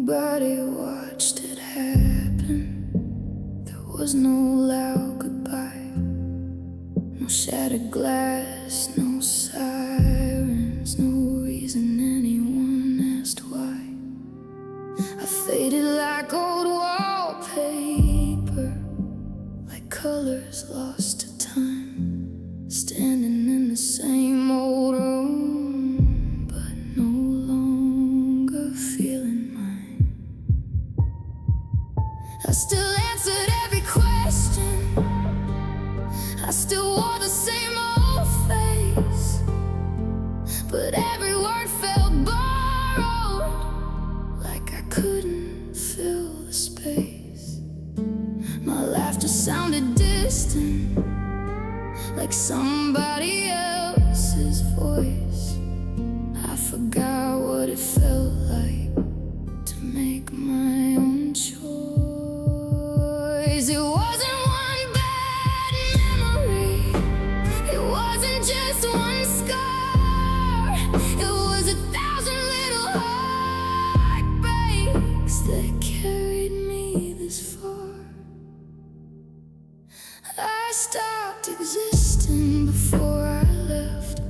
Nobody watched it happen. There was no loud goodbye, no shattered glass, no sirens, no reason anyone asked why. I faded like old wallpaper, like colors lost to time, standing in the same old room, but no longer feeling mine. I still answered every question, I still wore the same old face, but every word felt borrowed, like I couldn't fill the space. My laughter sounded distant, like somebody else's voice. I forgot what it felt like to make my own choice. It wasn't one bad memory, it wasn't just one scar, it was 1,000 little heartbreaks that carried me this far. I stopped existing before I left,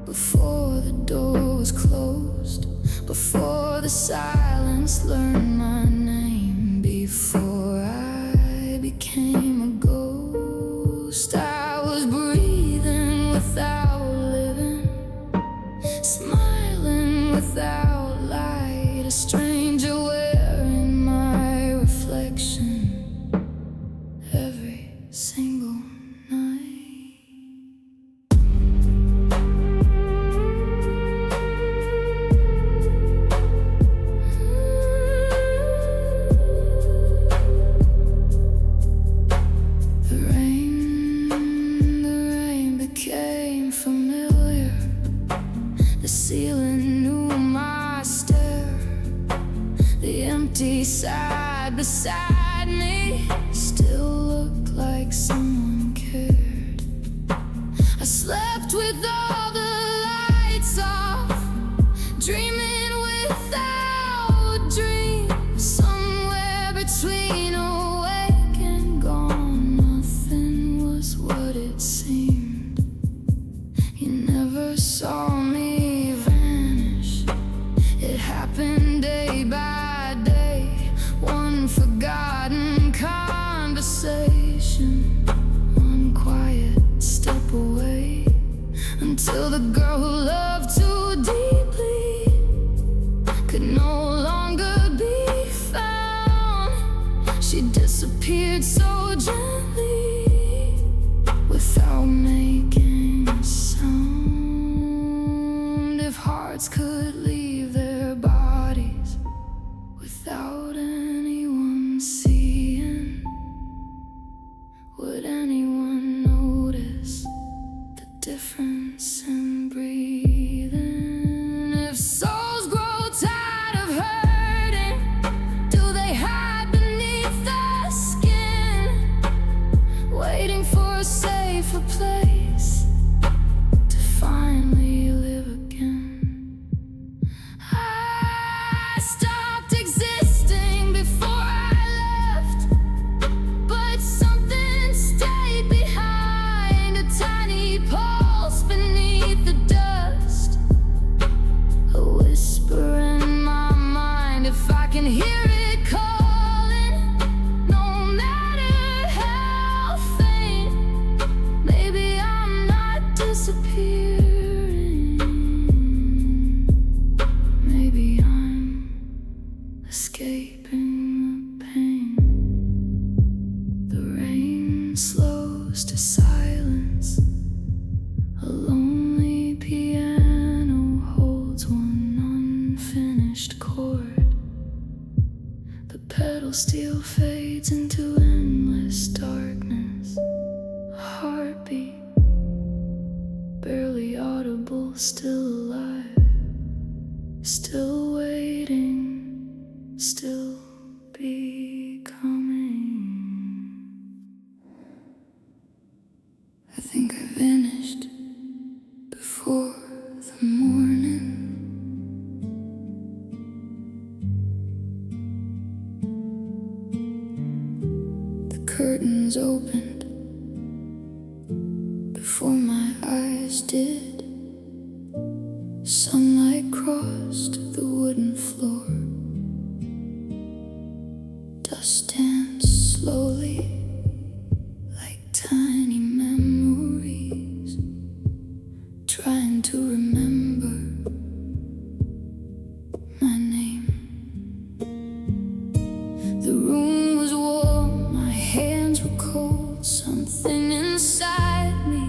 before the door was closed, before the silence learned my name, before I became a ghost. I was breathing without living, smiling without light, a stranger wearing my reflection every single night. The rain became familiar, the ceiling knew my stare, the empty side beside me still looked like someone cared. I slept with all the lights off, dreaming without dreams, somewhere between awake and gone. Nothing was what it seemed. You never saw me vanish, it happened day by day, one forgotten conversation, one quiet step away, until the girl who loved too deeply could no longer be found. She disappeared so gently, without making a sound. If hearts could leave their bodies without anyone seeing, would anyone notice the difference in breathing? If souls grow tired of hurting, do they hide beneath the skin, waiting for a safer place to finally live again? I stopped existing before I left, but something stayed behind, a tiny pulse beneath the dust, a whisper in my mind. If I can hear it calling, no matter how faint, maybe I'm not disappearing, maybe I'm escaping the pain. The rain slows to silence, a lonely piano holds one unfinished chord, the pedal steel fades into endless darkness, a heartbeat barely audible, still alive, still waiting, still becoming. I think I vanished before the morning. curtains opened before my eyes did. Sunlight crossed the wooden floor. Dust danced slowly like tiny memories, trying to remember my name. The room was warm, my hands were cold. Something inside me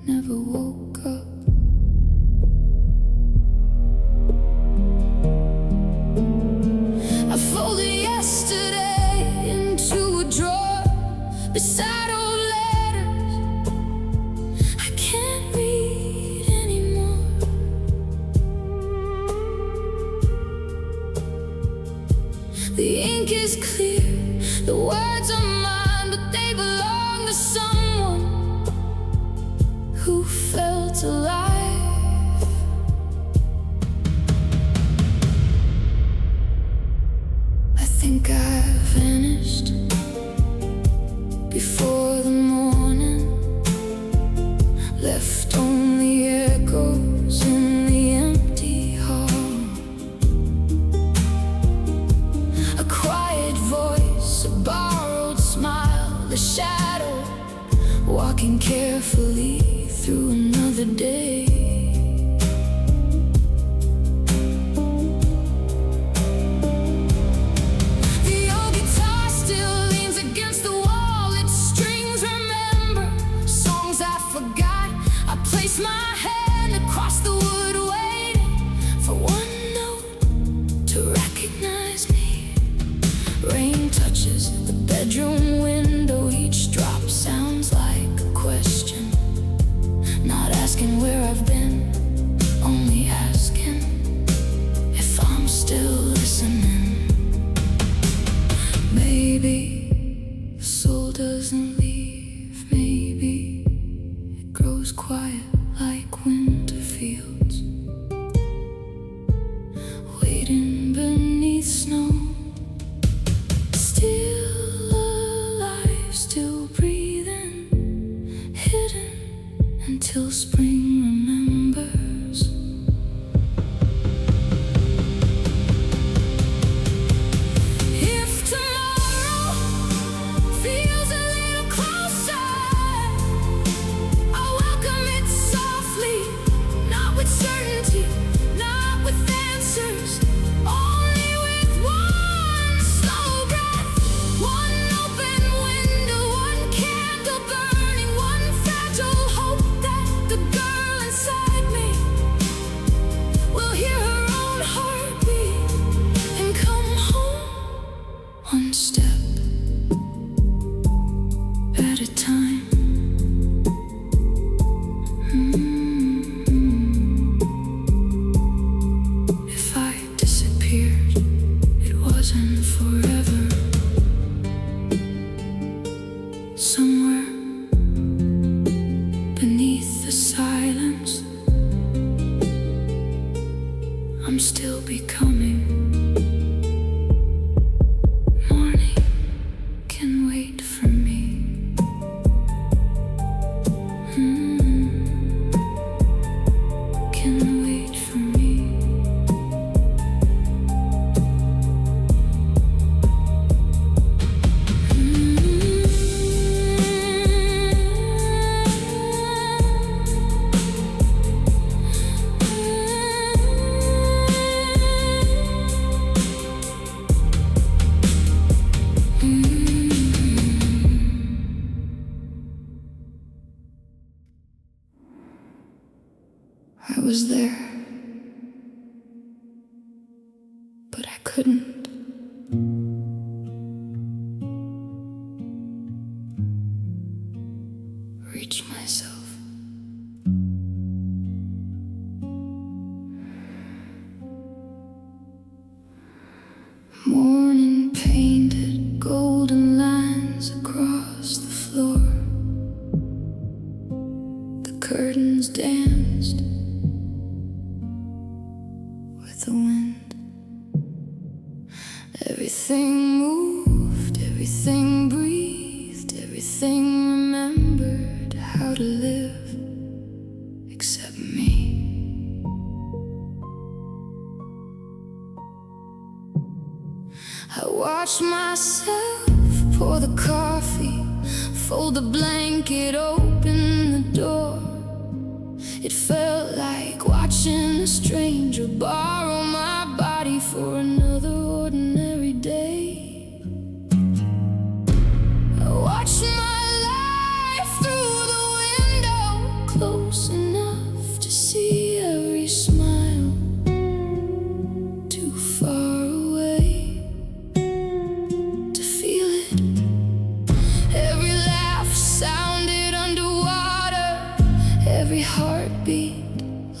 never woke up. I folded yesterday into a drawer beside old letters I can't read anymore. The ink is clear, the words are mine, but they belong to someone who felt alive. I think I've vanished before the morning, left only echoes in the empty hall. A quiet voice, a borrowed smile, a shadow walking carefully through another day. The old guitar still leans against the wall, its strings remember songs I forgot. I place my hand across the wood, waiting for one note to recognize me. Rain touches the bedroom window, each drop sounds like a question. Not asking where I've been, only asking if I'm still listening. Maybe the soul doesn't leave, maybe it grows quiet like winter fields, waiting beneath snow. Still alive, still breathing, hidden until spring remembers. If tomorrow feels a little closer, I'll welcome it softly, not with certainty, not with answers, only with one slow breath, one open window, one candle burning, one fragile hope that the girl inside me will hear her own heartbeat and come home one step at a time. If I disappeared, it wasn't forever. Somewhere beneath the silence, I'm still becoming. Morning can wait for me. Can wait for me. I was there, but I couldn't. Reach myself. Morning painted golden lines across the floor. The curtains danced with the wind. Everything moved, everything breathed. Everything remembered how to live except me. I watched myself pour the coffee, fold the blanket, open the door. It felt like watching a stranger borrow my body for another ordinary day. I watched my life through the window, close enough to see every smile, too far away to feel it. Every laugh sounded underwater, every heartbeat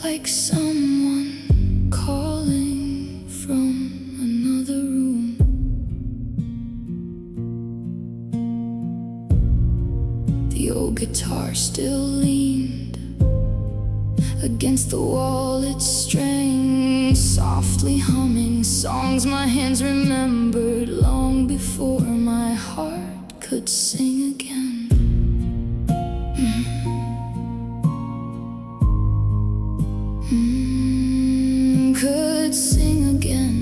like someone calling from another room. The old guitar still leaned against the wall, its strings softly humming songs my hands remembered long before my heart could sing again. Could sing again.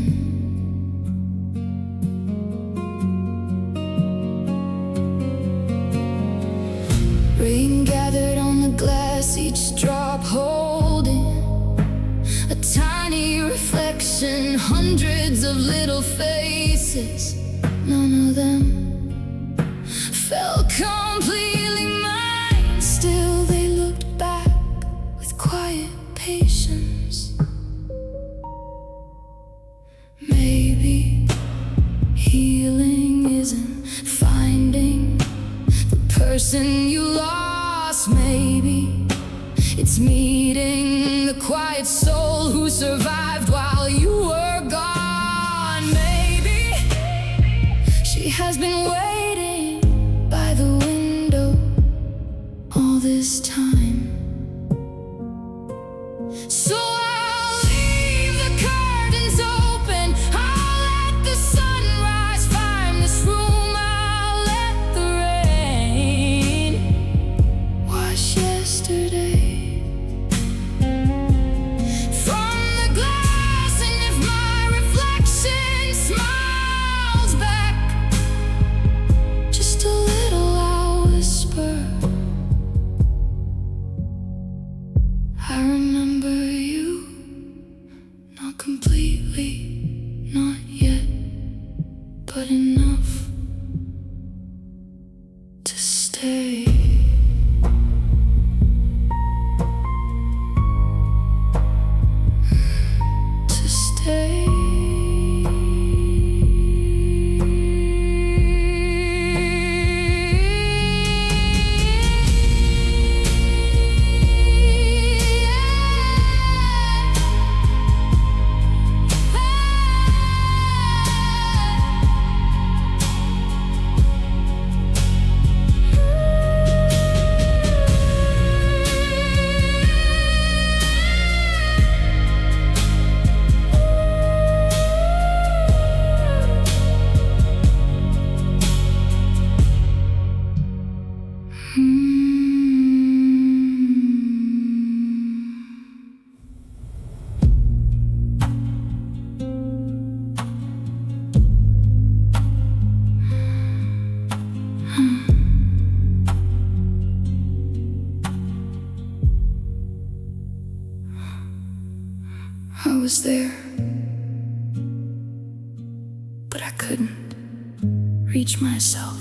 Rain gathered on the glass, each drop holding a tiny reflection. Hundreds of little faces, none of them felt completely mine. Still they looked back with quiet patience. Maybe healing isn't finding the person you lost. Maybe it's meeting the quiet soul who survived while you were gone. Maybe she has been waiting by the window all this time. So I'll leave the curtains open, I'll let the sunrise find this room, I'll let the rain wash yesterday from the glass. And if my reflection smiles back just a little, I'll whisper, I remember you, not completely, not yet, but enough to stay. To stay. I was there, but I couldn't reach myself.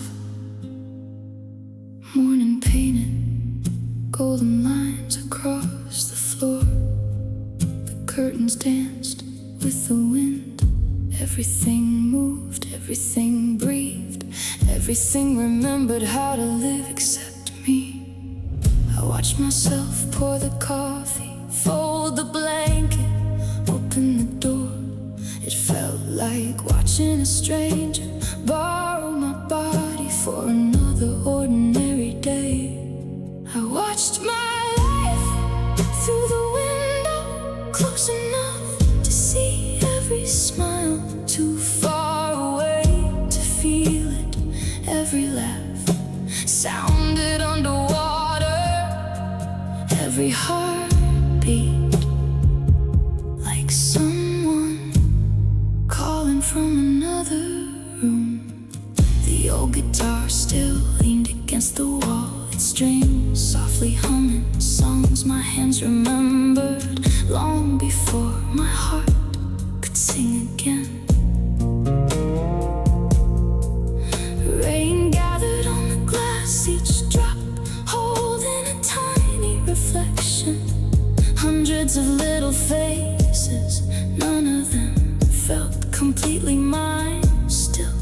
Morning painted golden lines across the floor. The curtains danced with the wind. Everything moved, everything breathed, everything remembered how to live except me. I watched myself pour the coffee, fold the blanket, open the door. It felt like watching a stranger borrow my body for another ordinary day. I watched my life through the window, close enough to see every smile, too far away to feel it. Every laugh sound long before my heart could sing again. Rain gathered on the glass, each drop holding a tiny reflection. Hundreds of little faces, none of them felt completely mine. Still,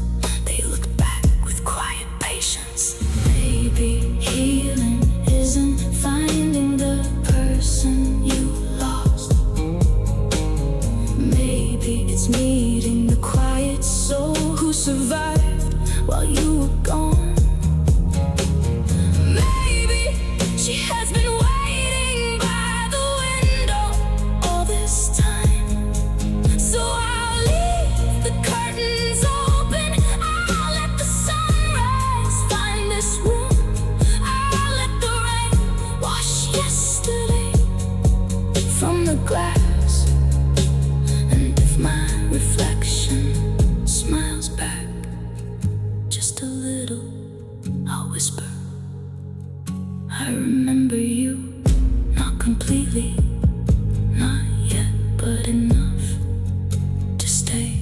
they looked back with quiet patience. Maybe healing isn't finding the person you lost. Maybe it's meeting the quiet soul who survived while you were gone. Maybe she has been waiting by the window all this time. So I'll leave the curtains open, I'll let the sunrise find this room, I'll let the rain wash yesterday from the glass. And if my reflection smiles back just a little, I'll whisper, I remember you, not completely, not yet, but enough to stay.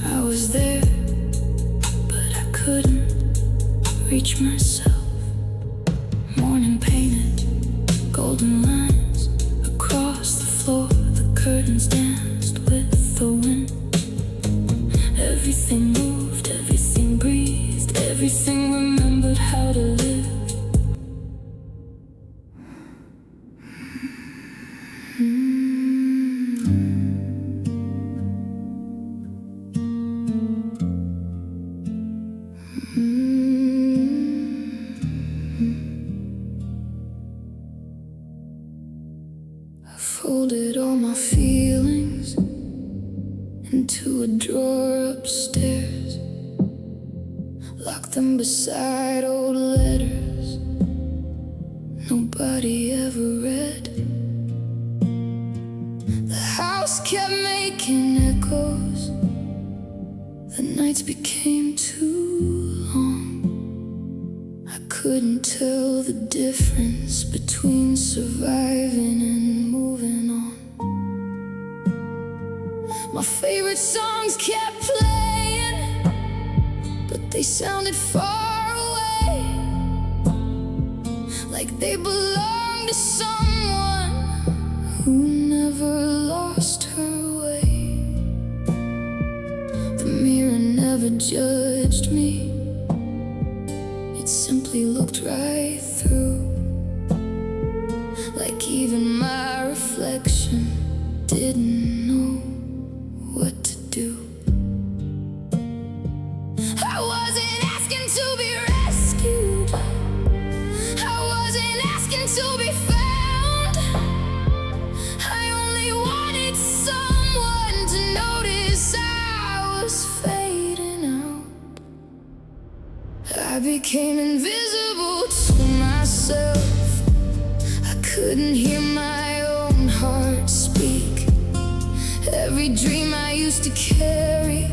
I was there, but I couldn't reach myself. Morning painted golden lines across the floor. The curtains danced with the wind. Everything moved, everything breathed, everything remembered how to live. I folded all my feelings into a drawer upstairs, locked them beside old letters nobody ever read. The house kept making echoes, the nights became too long. I couldn't tell the difference between surviving and moving on. My favorite songs kept playing, but they sounded far away, like they belonged to someone who never lost her way. The mirror never judged me, it simply looked right through, like even my reflection didn't know what to do. I wasn't asking to be rescued, I wasn't asking to be found. I only wanted someone to notice I was fading out. I became invisible to myself, I couldn't hear my own heart speak. Every dream I used to carry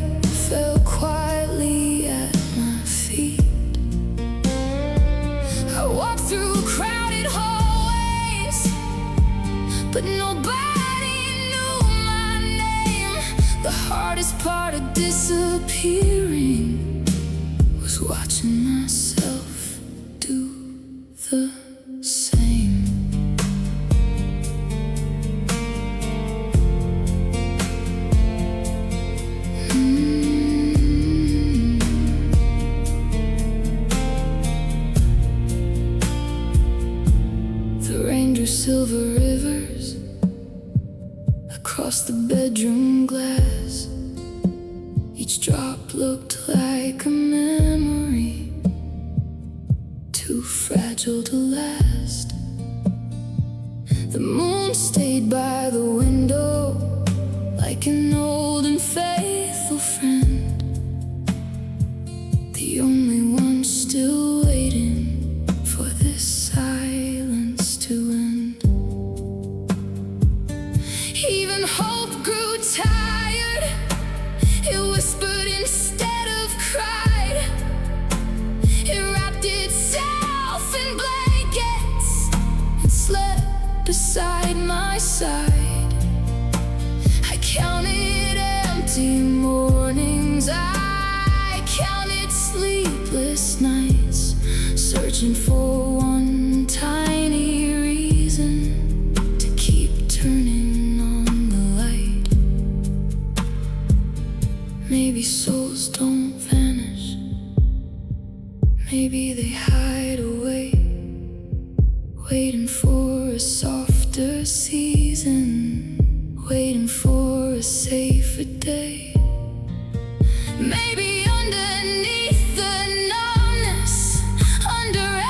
fell quietly at my feet. I walked through crowded hallways, but nobody knew my name. The hardest part of disappearing was watching myself do the same. Silver rivers across the bedroom glass. Each drop looked like a memory, too fragile to last. The moon stayed by the window like an old and faithful friend, the only one still waiting for this silence to end. empty mornings, I counted sleepless nights, searching for one tiny reason to keep turning on the light. Maybe souls don't vanish, maybe they hide away, waiting for a softer season, waiting for a safer day. Maybe underneath the numbness, under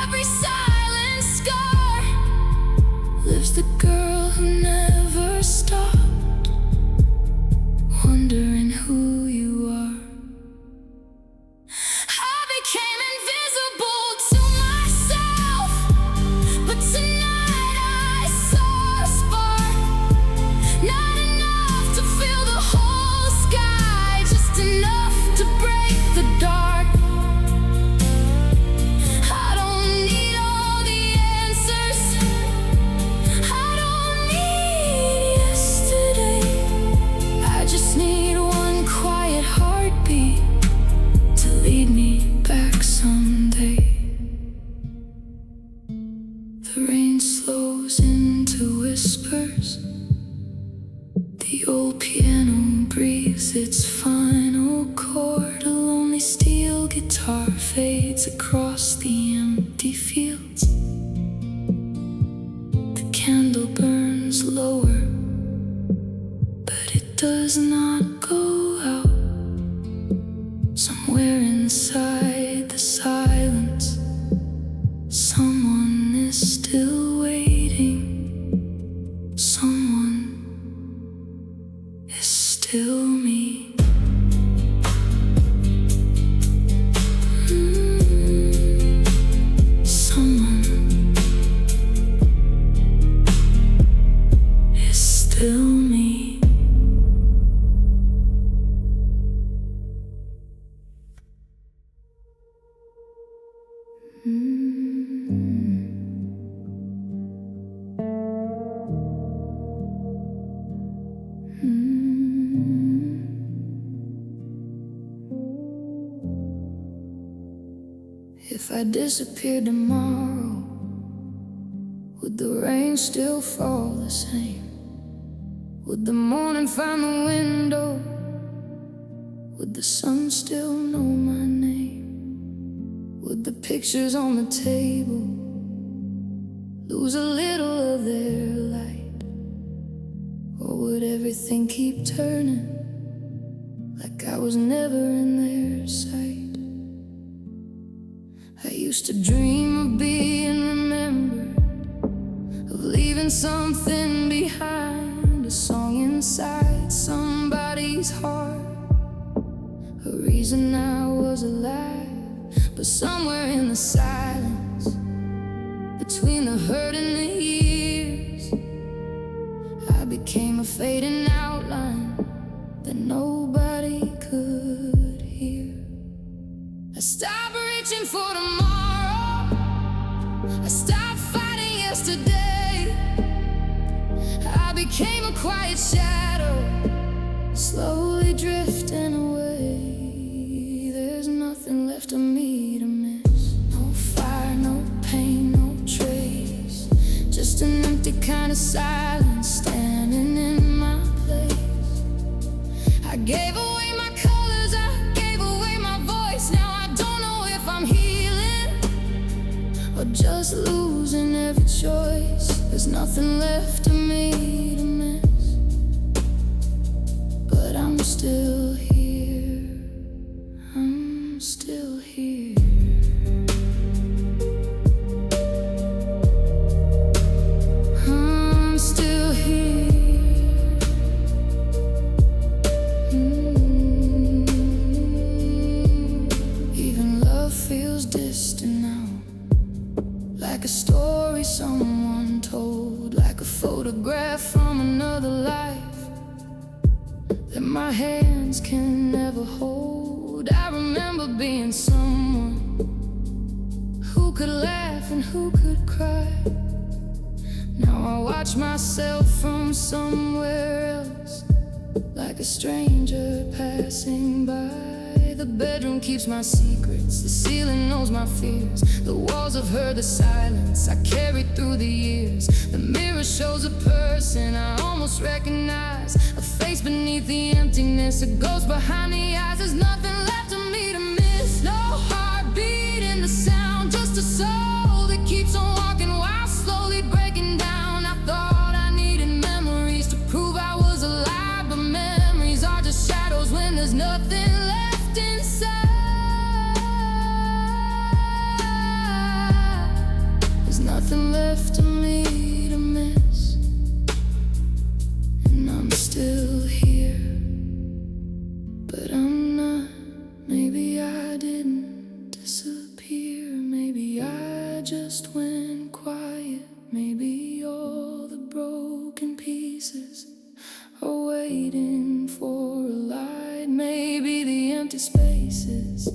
every silent scar, lives the girl who never stopped, wondering who you are. I became invisible to myself, but tonight I saw a spark. Not enough to fill the whole sky, just enough to break the dark. I don't need all the answers, I don't need yesterday. I just need one quiet heartbeat to lead me back someday. The rain slows into whispers, the old piano breathes its final chord. A lonely steel guitar fades across the empty fields. The candle burns lower, but it does not go out. Somewhere inside the silence, someone is still waiting. Someone is still me. Someone is still me. If I disappeared tomorrow, would the rain still fall the same? Would the morning find the window? Would the sun still know my name? Would the pictures on the table lose a little of their light? Or would everything keep turning like I was never in their sight? I used to dream of being remembered, of leaving something behind, a song inside somebody's heart, a reason I was alive. But somewhere in the silence, between the hurt and the years, I became a fading outline that nobody could hear. I stopped reaching for tomorrow, I stopped fighting yesterday. I became a quiet shadow, slowly drifting away. There's nothing left of me to miss, no fire, no pain, no trace, just an empty kind of silence standing in my place. I gave away my colors, I gave away my voice. Now I don't know if I'm healing or just losing every choice. There's nothing left of me to miss, but I'm still here, I'm still here. I'm still here. Even love feels distant now, like a story someone told, like a photograph from another life that my hands can never hold. I remember being someone who could laugh and who could cry. Now I watch myself from somewhere else, like a stranger passing by. The bedroom keeps my secrets, the ceiling knows my fears. The walls have heard the silence I carried through the years. The mirror shows a person I almost recognize, a face beneath the emptiness, a ghost behind the eyes. There's nothing left of me to miss, no heartbeat in the sound, just a soul that keeps on walking while slowly breaking down. I thought I needed memories to prove I was alive, but memories are just shadows when there's nothing left inside. There's nothing left of me to miss, and I'm still here, but I'm not. Maybe I didn't disappear, maybe I just went quiet. Maybe all the broken pieces are waiting for a light. Maybe the empty spaces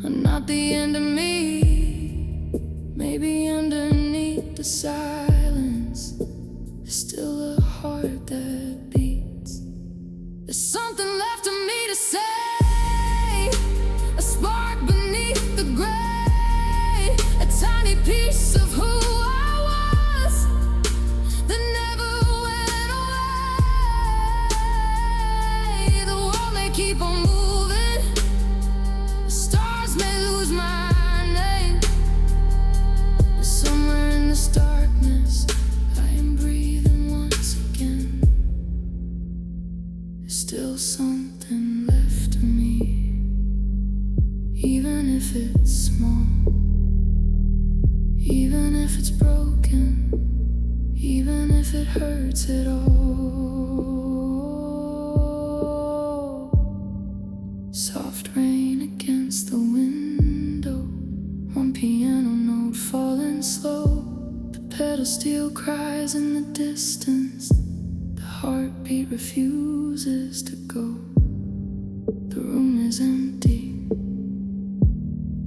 are not the end of me. Maybe underneath the silence there's still a heart that beats. There's something left of me to say, a spark beneath the gray, a tiny piece of who I was that never went away. The world may keep on moving, the stars may lose my name, but somewhere in this darkness I am breathing once again. There's still something left of me, even if it's small, even if it's broken, even if it hurts at all. Soft rain against the window, one piano note falling slow. The pedal steel cries in the distance, the heartbeat refuses to go. The room is empty,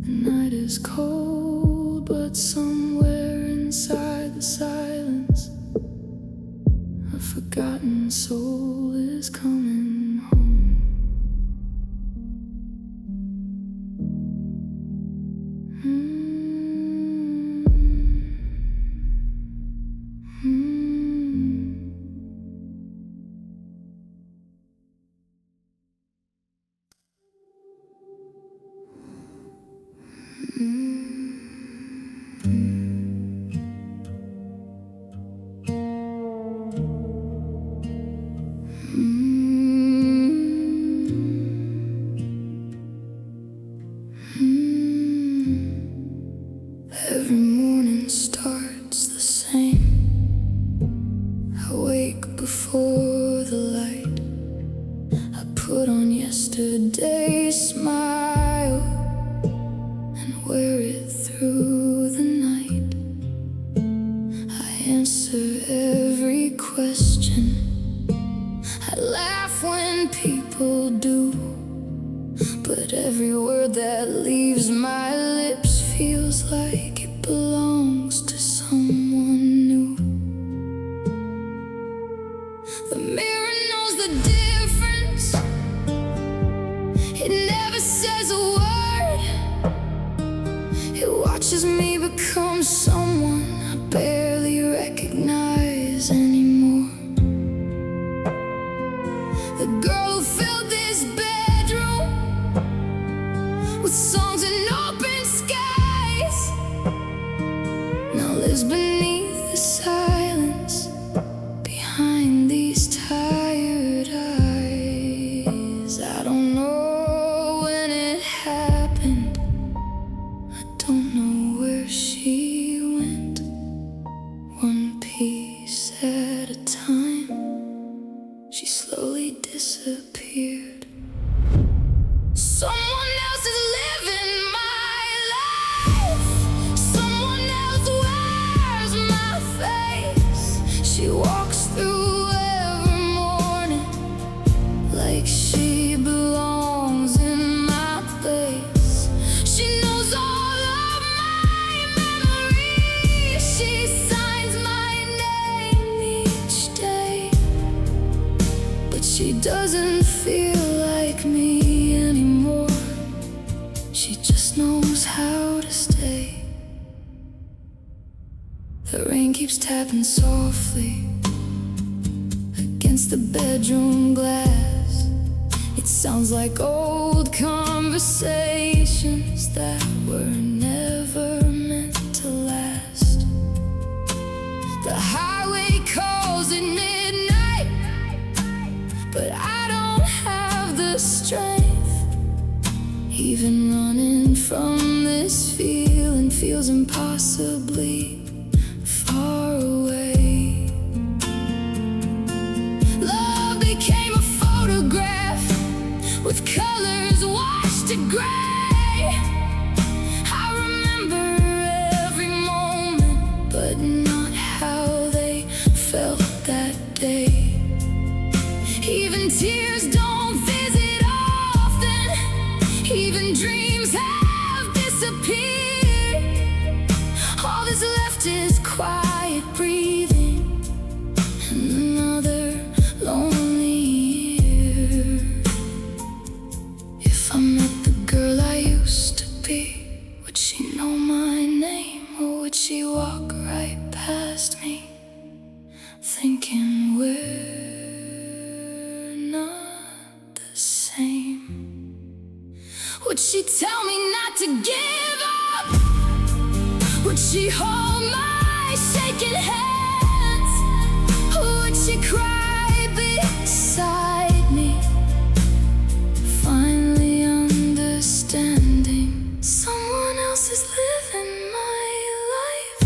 the night is cold, but somewhere inside the silence a forgotten soul is coming home. Every morning starts the same. I wake before the light, I put on yesterday's smile and wear it through the night. I answer every question, I laugh when people do, but every word that leaves my lips feels like it belongs to someone new. The mirror knows the difference, it never says a word. It watches me become someone I barely recognize anymore. The girl who filled this bedroom with songs and open skies now lives beneath the silence, behind these tired eyes. I don't know when it happened, I don't know where she went. One piece at a time, she slowly disappeared. Someone else is living my life, someone else wears my face. She walks through every morning like she belongs in my place. She knows all of my memories, she signs my name each day, but She doesn't feel like me anymore. She just knows how to stay. The rain keeps tapping softly against the bedroom glass. It sounds like old conversations that were never meant to last. The highway calls at midnight, but I don't have the strength. Even running from this feeling feels impossibly far away. Love became a photograph with colors washed to gray. I remember every moment, but not how they felt that day. Even tears don't visit often. Even dreams have disappeared. All that's left is quiet breathing and another lonely year. If I met the girl I used to be, would she know my name, or would she walk right past me, thinking we're not the same? Would she tell me not to give up? Would she hold my shaking hands? Would she cry beside me, finally understanding someone else is living my life?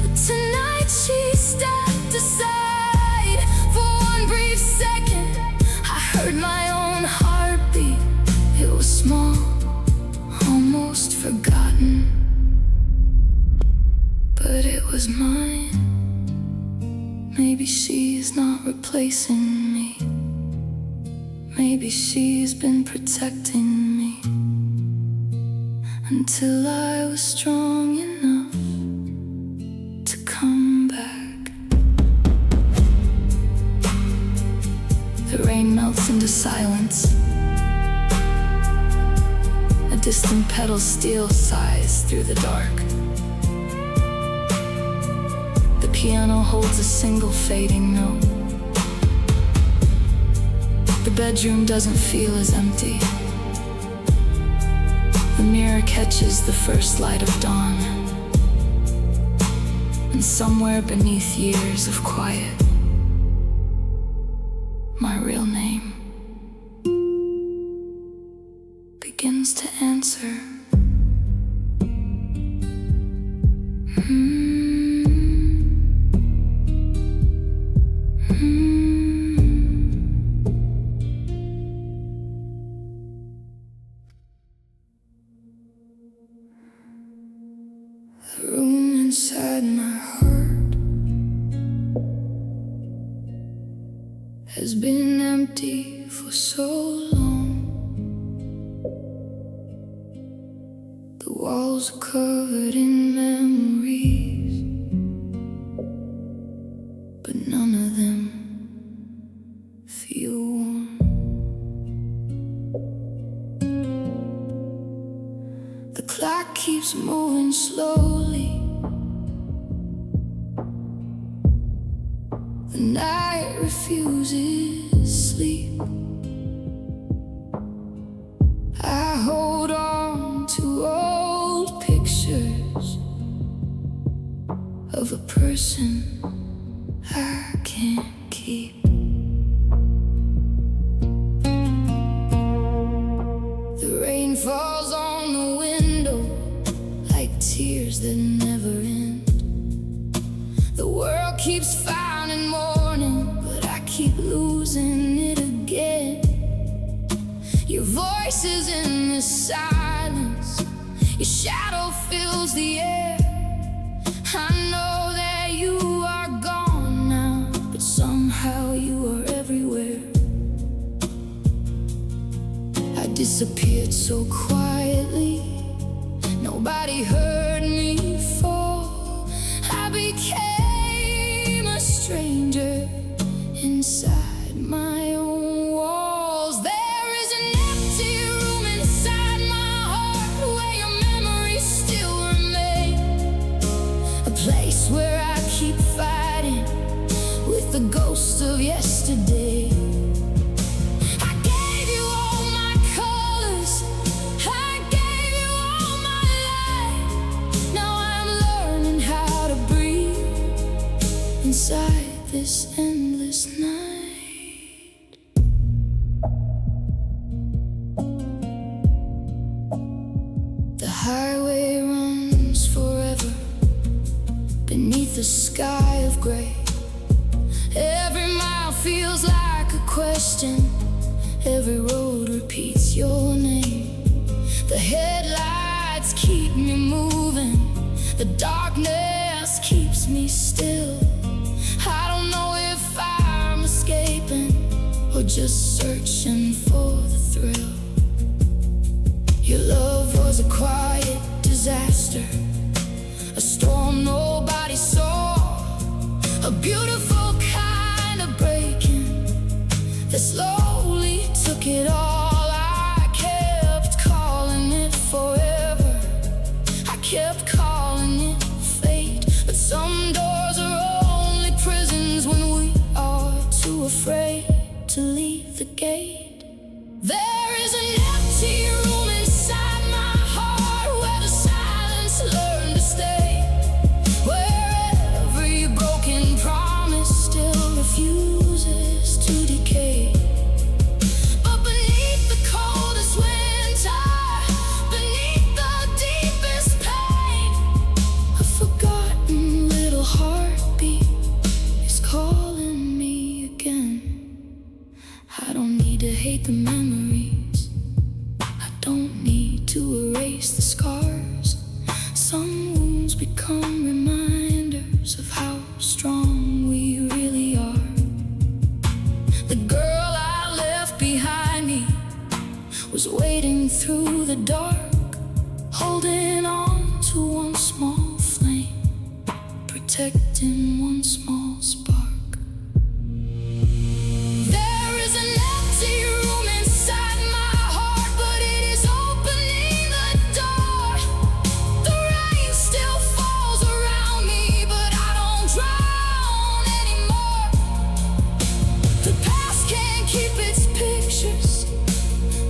But tonight she stepped aside. For one brief second I heard my own heartbeat. It was small, almost forgotten, but it was mine. Maybe she's not replacing me. Maybe she's been protecting me until I was strong enough to come back. The rain melts into silence. A distant pedal steel sighs through the dark. The piano holds a single fading note. The bedroom doesn't feel as empty. The mirror catches the first light of dawn. And somewhere beneath years of quiet, my real name begins to answer. The room inside my heart has been empty for so long. The walls are covered in memories, but none of them feel warm. The clock keeps moving slowly. The night refuses sleep. I hold on to old pictures of a person I can't keep. The rain falls on the window like tears that never end. The world keeps finding morning, but I keep losing it again. Your voice is in the silence. Your shadow fills the air. I know that you are gone now, but somehow you are everywhere. I disappeared so quietly. Nobody heard me fall. I became a stranger inside my the ghost of yesterday. I gave you all my colors, I gave you all my light. Now I'm learning how to breathe inside this endless night. The highway runs forever beneath a sky of gray. Every mile feels like a question, every road repeats your name. The headlights keep me moving, the darkness keeps me still. I don't know if I'm escaping or just searching for the thrill. Your love was a quiet disaster, a storm nobody saw, a beautiful kind of breaking that slowly took it all. I kept calling it forever, I kept calling it fate, but some doors are only prisons when we are too afraid to leave the gate. There is an empty room inside my heart where the silence learned to stay, where every broken promise still refuses to decay. But beneath the coldest winter, beneath the deepest pain, a forgotten little heartbeat is calling me again. I don't need to hate the memories, I don't need to erase the scars. Some wounds become reminders of how strong we really are. The girl I left behind me was waiting through the dark, holding on to one small flame, protecting one small spark. There is an empty room inside my heart, but it is opening the door. The rain still falls around me, but I don't drown anymore. The past can't keep its pictures,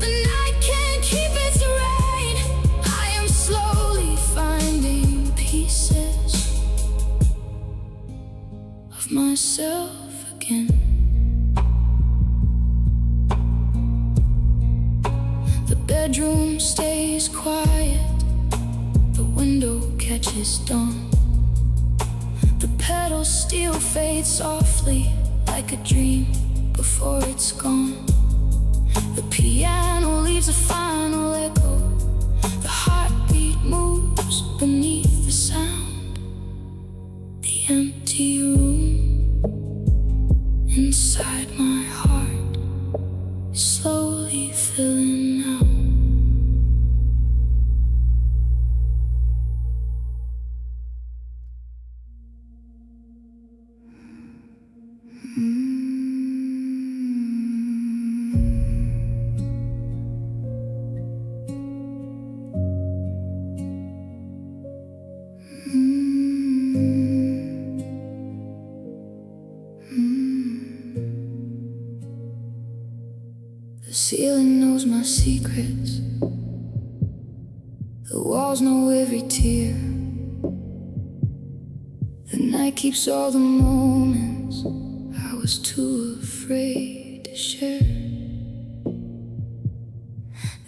the night can't keep its rain. I am slowly finding pieces of myself again. The bedroom stays quiet, the window catches dawn. The petals still fade softly like a dream before it's gone. The piano leaves a final echo, the heartbeat moves beneath the sound. The empty room inside my heart is slowly filling out. The ceiling knows my secrets, the walls know every tear. The night keeps all the moments I was too afraid to share.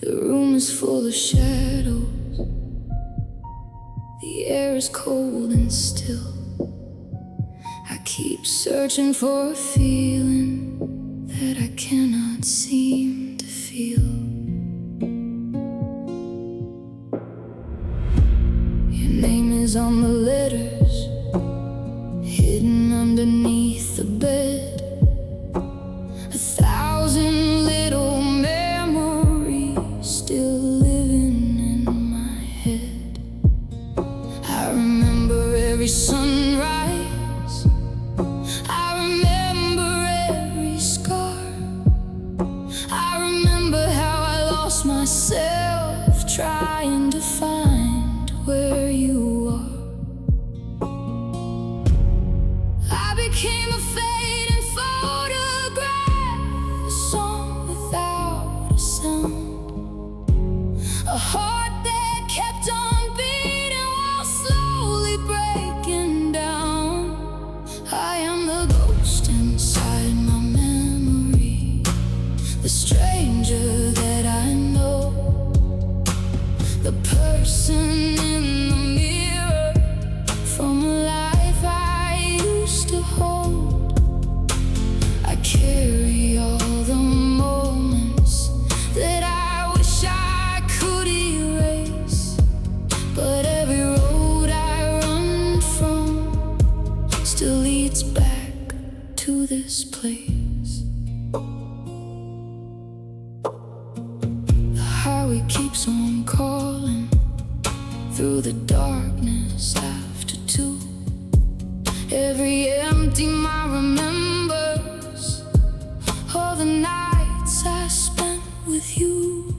The room is full of shadows, the air is cold and still. I keep searching for a feeling that I cannot seem to feel. Your name is on the letters, hidden underneath the bed. 1,000 little memories still living in my head. I remember every sunrise, I remember every scar. I remember how I lost myself trying to find where you are. I became a fading to this place. The highway keeps on calling through the darkness after 2. Every empty mile remembers all the nights I spent with you.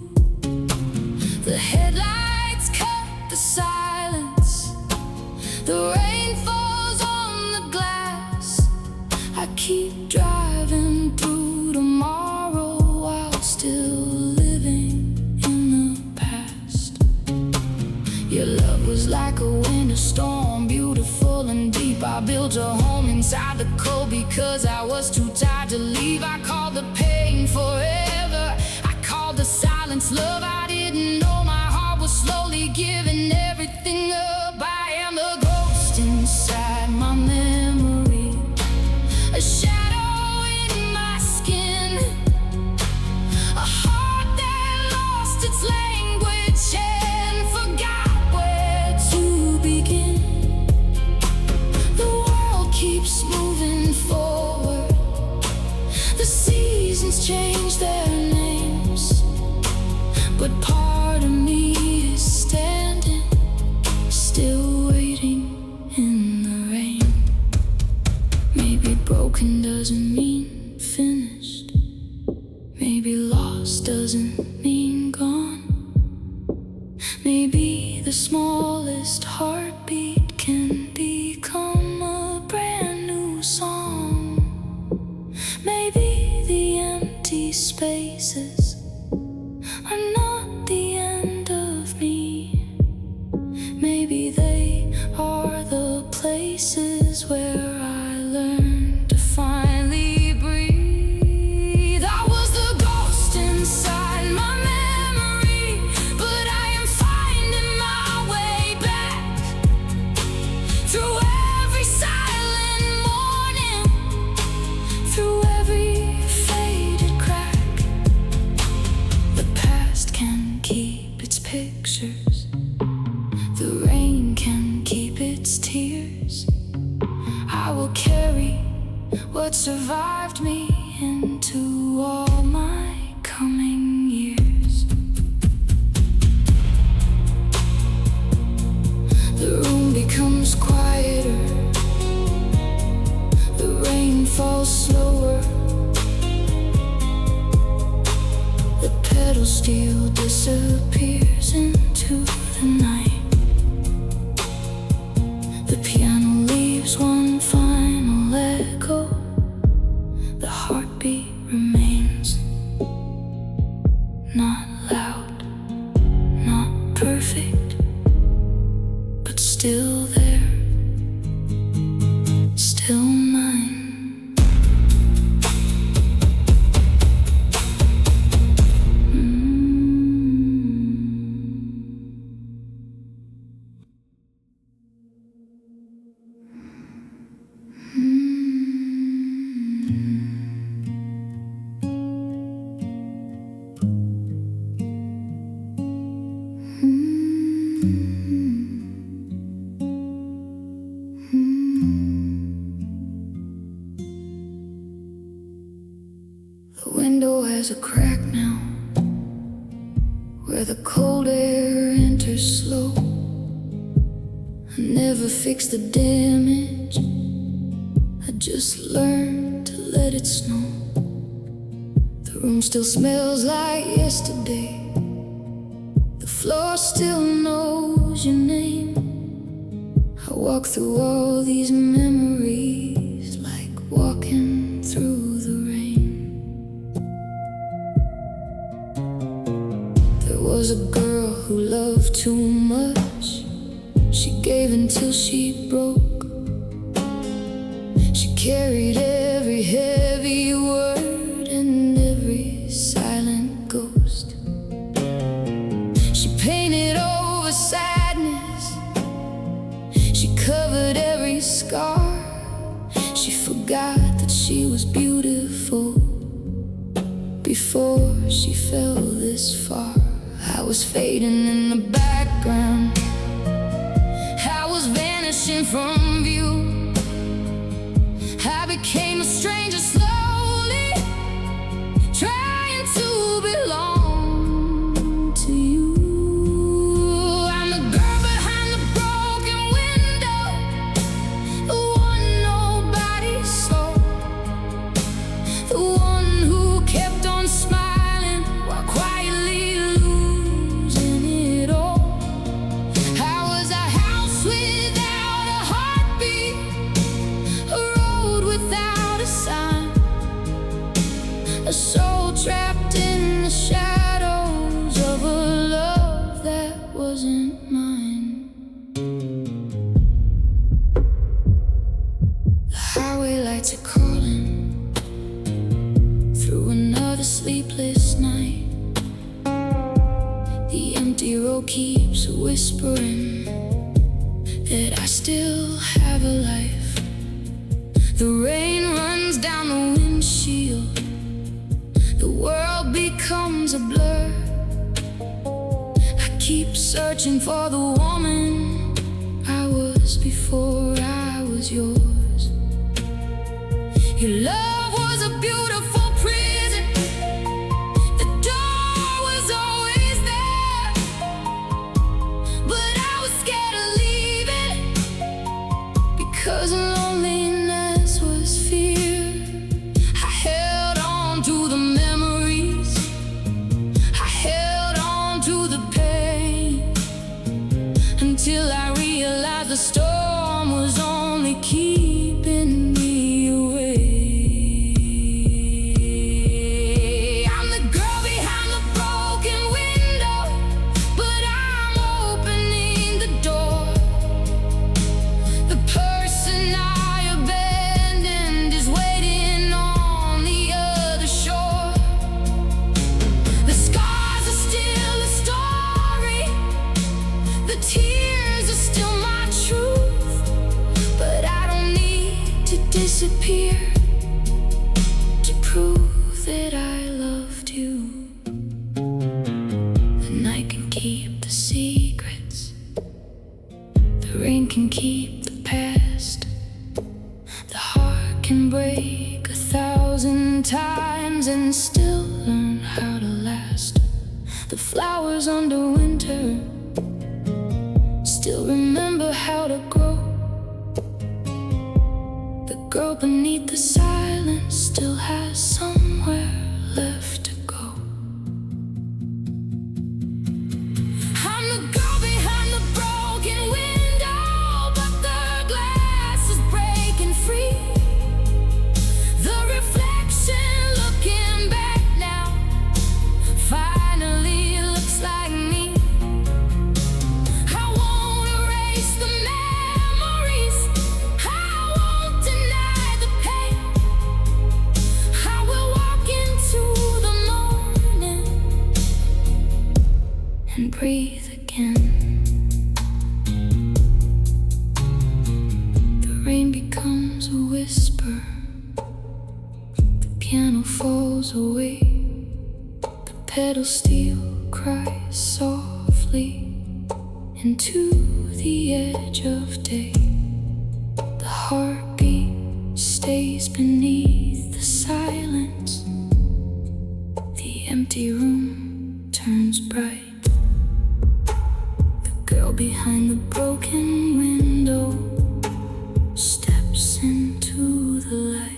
The headlights cut the silence, the rain falls on the glass. I keep driving through tomorrow while still living in the past. Your love was like a winter storm, beautiful and deep. I built a home inside the cold because I was too tired to leave. I called the pain forever, I called the silence love. I didn't know my heart was slowly giving everything up. I am the ghost inside my memory, a shadow in my skin, a heart that lost its language and forgot where to begin. The world keeps moving forward, the seasons change their names, but part of me is standing, still waiting in the rain. Maybe broken doesn't mean finished, maybe lost doesn't mean gone. Maybe the smallest heartbeat can become a brand new song. Maybe the empty spaces are not the end of me. Maybe they are the places where I learned to finally breathe. I was the ghost inside my memory, but I am finding my way back through every silent morning, through every faded crack. The past can keep its pictures, the rain can keep its tears. I will carry what survived me into all my coming years. The room becomes quieter, the rain falls slower, the pedal steel disappears into the night. The piano leaves one final echo, the heartbeat remains. Not loud, not perfect, but still there, still mine. The window has a crack now, where the cold air enters slow. I never fix the damage, I just learned to let it snow. The room still smells like yesterday, the floor still knows your name. I walk through all these memories like walking through the rain. There was a girl who loved too much, she gave until she broke. She carried every heavy word and every silent ghost. She painted over sadness, she covered every scar. She forgot that she was beautiful before she fell this far. I was fading in the background, I was vanishing from view. I became a stranger slowly, trying to belong to you. I'm the girl behind the broken window, the one nobody saw, the one who kept on smiling while quietly losing it all. I was a house without a heartbeat, a road without a sign, a soul trapped in the shadows of a love that wasn't mine. The highway lights are calling through another sleepless night. The empty road keeps whispering that I still have a life. The rain runs down the windshield, the world becomes a blur. I keep searching for the woman I was before I was yours. Your love was a beautiful prison, the door was always there, but I was scared of leaving because loneliness was fear. I held on to the memories, I held on to the pain, until I realized the storm was only keeping me away. I'm the girl behind the broken window, but I'm opening the door. The person I abandoned is waiting on the other shore. The scars are still a story, the tears are still my truth, but I don't need to disappear to prove that I loved you. The night can keep the secrets, the rain can keep the past, the heart can break 1,000 times and still learn how to last. The flowers under winter still remember how to grow. The girl beneath the silence still has somewhere left to go. I'm the girl behind the broken window, but the glass is breaking free. The reflection looking back now finally looks like me. I won't erase the memories, I won't deny the pain. I will walk into the morning and breathe again. The rain becomes a whisper, the piano falls away, the pedal steel cries softly into the edge of day. The heartbeat stays beneath the silence, the empty room turns bright. The girl behind the broken window steps into the light.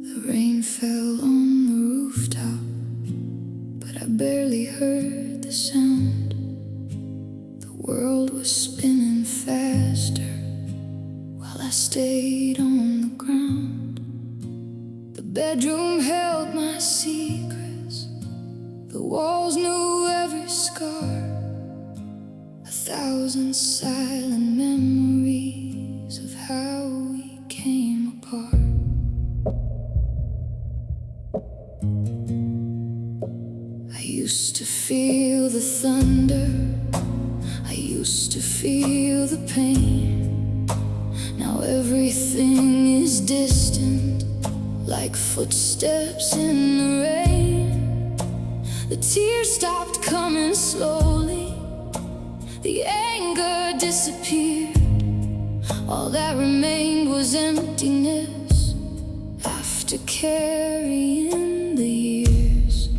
The rain fell on the rooftop, but I barely heard the sound. The world was spinning faster while I stayed on the ground. The bedroom held my secrets, the walls knew every scar, 1,000 silent memories of how we came apart. I used to feel the thunder, I used to feel pain. Now everything is distant, like footsteps in the rain. The tears stopped coming slowly, the anger disappeared. All that remained was emptiness after carrying the years.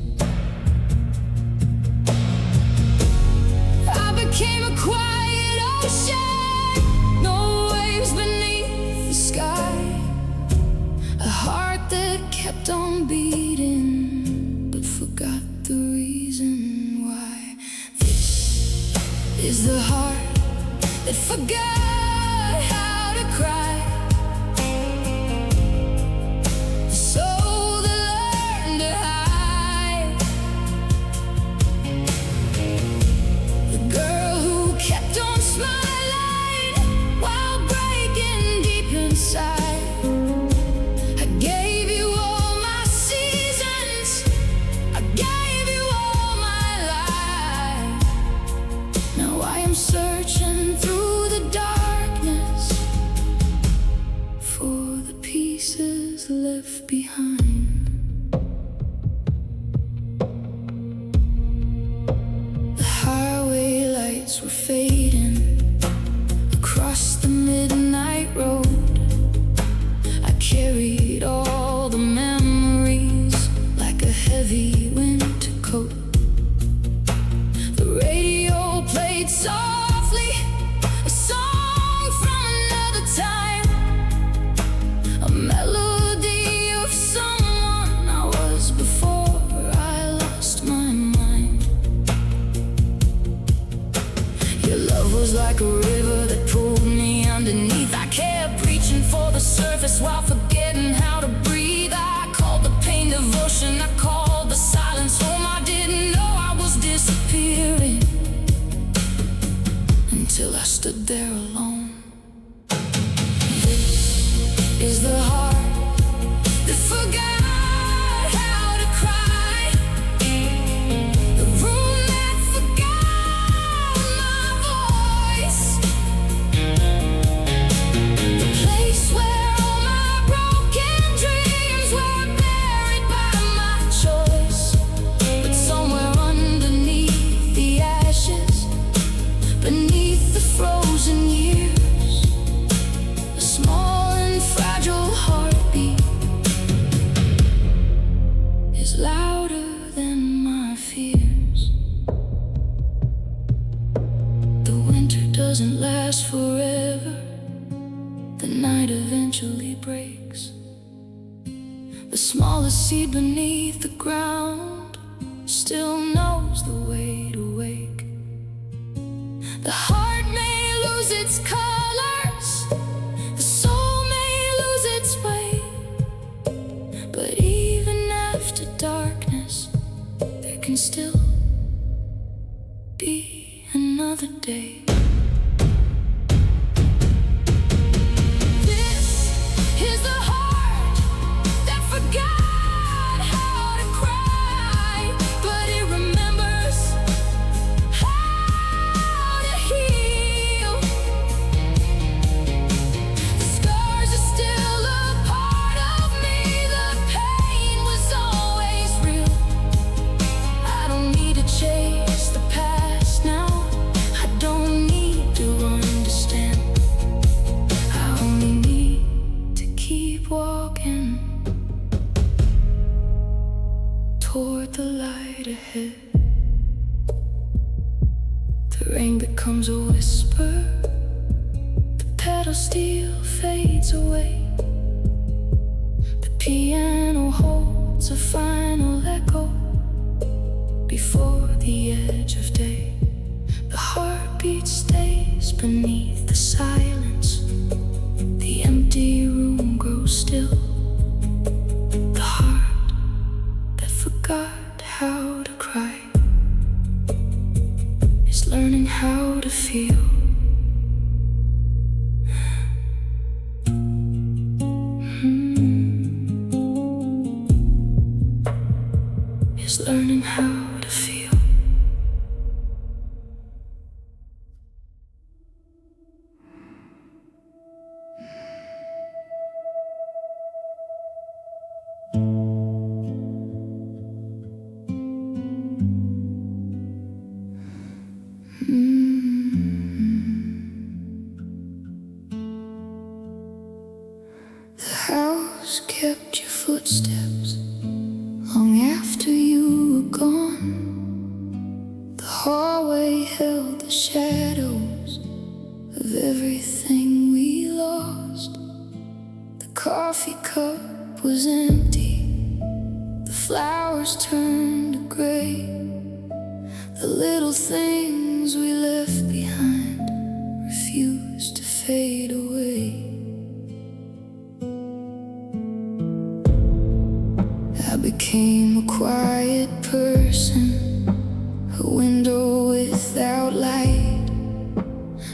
I became a quiet ocean, no waves beneath the sky. A heart that kept on beating, but forgot the reason why. This is the heart that forgot how to cry, the soul that learned to hide, the girl who kept on smiling while breaking deep inside. I gave you all my seasons, I gave you all my life. Now I am searching through the darkness for the pieces left behind. The highway lights were fading across the midnight road. I carried all the memories like a heavy winter coat. The radio played softly, a song from another time, a melody of someone I was before I lost my mind. Your love was like a river that pulled me underneath. I kept reaching for the surface while forgetting how to breathe. I called the pain devotion, I called the silence home. I didn't know I was disappearing until I stood there alone. This is the heart that forgot how to cry, the room that forgot my voice, the place where all my broken dreams were buried by my choice. But somewhere underneath the ashes, beneath the frozen years, a small and fragile heartbeat is louder than my fears. The winter doesn't last forever, the night eventually breaks. The smallest seed beneath the ground still knows the way to wake. The heart may lose its colors, the soul may lose its way, but even after darkness, there can still be another day. This is the heart that forgot how to cry, but it remembers how to heal. The scars are still a part of me, the pain was always real. I don't need to chase the past now, I don't need to understand. I only need to keep walking toward the light ahead. The rain becomes a whisper, the pedal steel fades away. The piano holds a final echo before the edge of day. The heartbeat stays beneath the silence, the empty room grows still. The heart that forgot how to cry is learning how to feel. Is learning how to feel. house kept your footsteps long after you were gone. The hallway held the shadows of everything we lost. The coffee cup was empty, the flowers turned to gray. The little things we left behind refused to fade away. I became a quiet person, a window without light,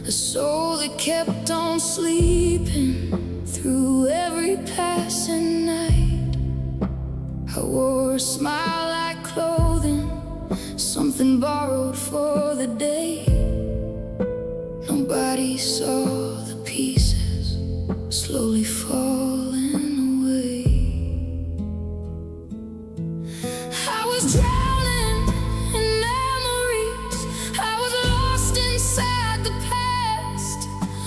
a soul that kept on sleeping through every passing night. I wore a smile like clothing, something borrowed for the day. Nobody saw the pieces slowly falling away. I was drowning in memories, I was lost inside the past,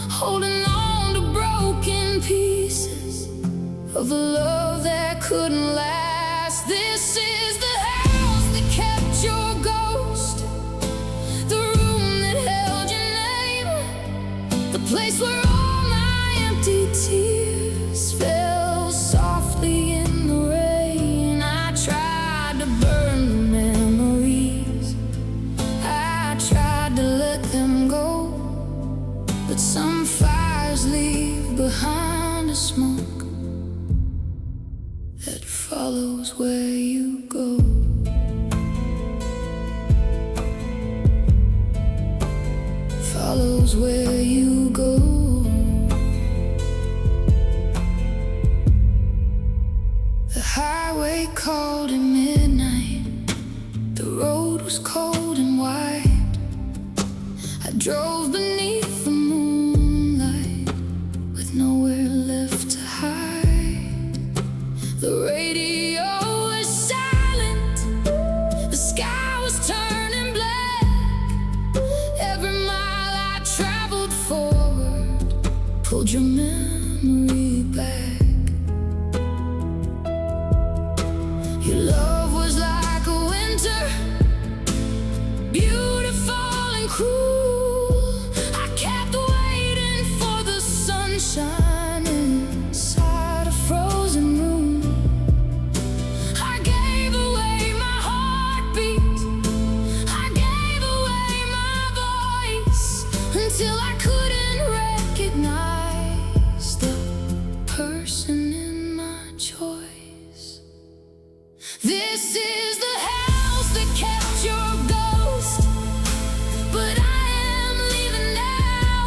holding on to broken pieces of a love that couldn't last. This is the house that kept your ghost, the room that held your name, the place where all my empty tears fell softly in the rain. I tried to burn the memories, I tried to let them go, but some fires leave behind a smoke that follows where you go. Follows where you go. The highway called at midnight, the road was cold and wide. I drove beneath the moonlight with nowhere left to hide. The radio was silent, the sky was turning black. Every mile I traveled forward pulled your memory back. Your love was like a winter, beautiful and cruel. I kept waiting for the sunshine inside a frozen room. I gave away my heartbeat, I gave away my voice, until I couldn't recognize the person in my choice. This is the house that kept your ghost, but I am leaving now.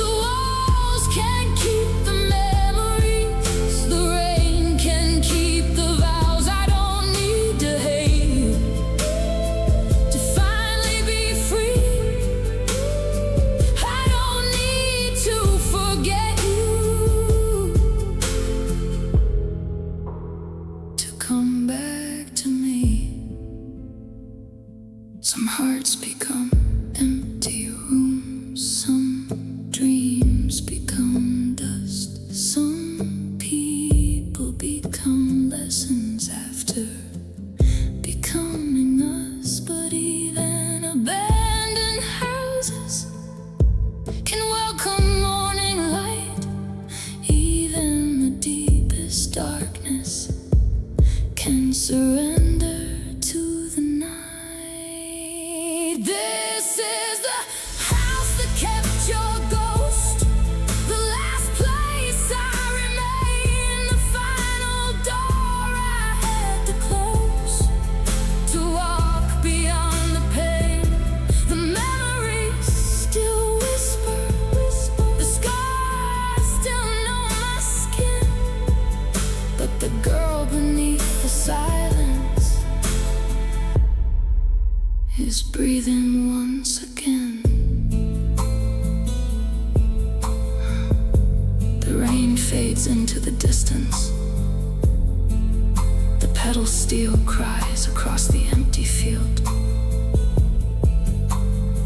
The walls can't keep the memories, the rain can keep the vows. I don't need to hate you to finally be free. I don't need to forget you to come back to me. Some hearts become empty rooms, some dreams become dust, some people become lessons after becoming us. But even abandoned houses can welcome morning light, even the deepest darkness can surrender to the night. This is the house that kept your ghost, the last place I remain, the final door I had to close, to walk beyond the pain. The memories still whisper, the scars still know my skin, but the girl beneath the silence is breathing once again. The rain fades into the distance, the pedal steel cries across the empty field.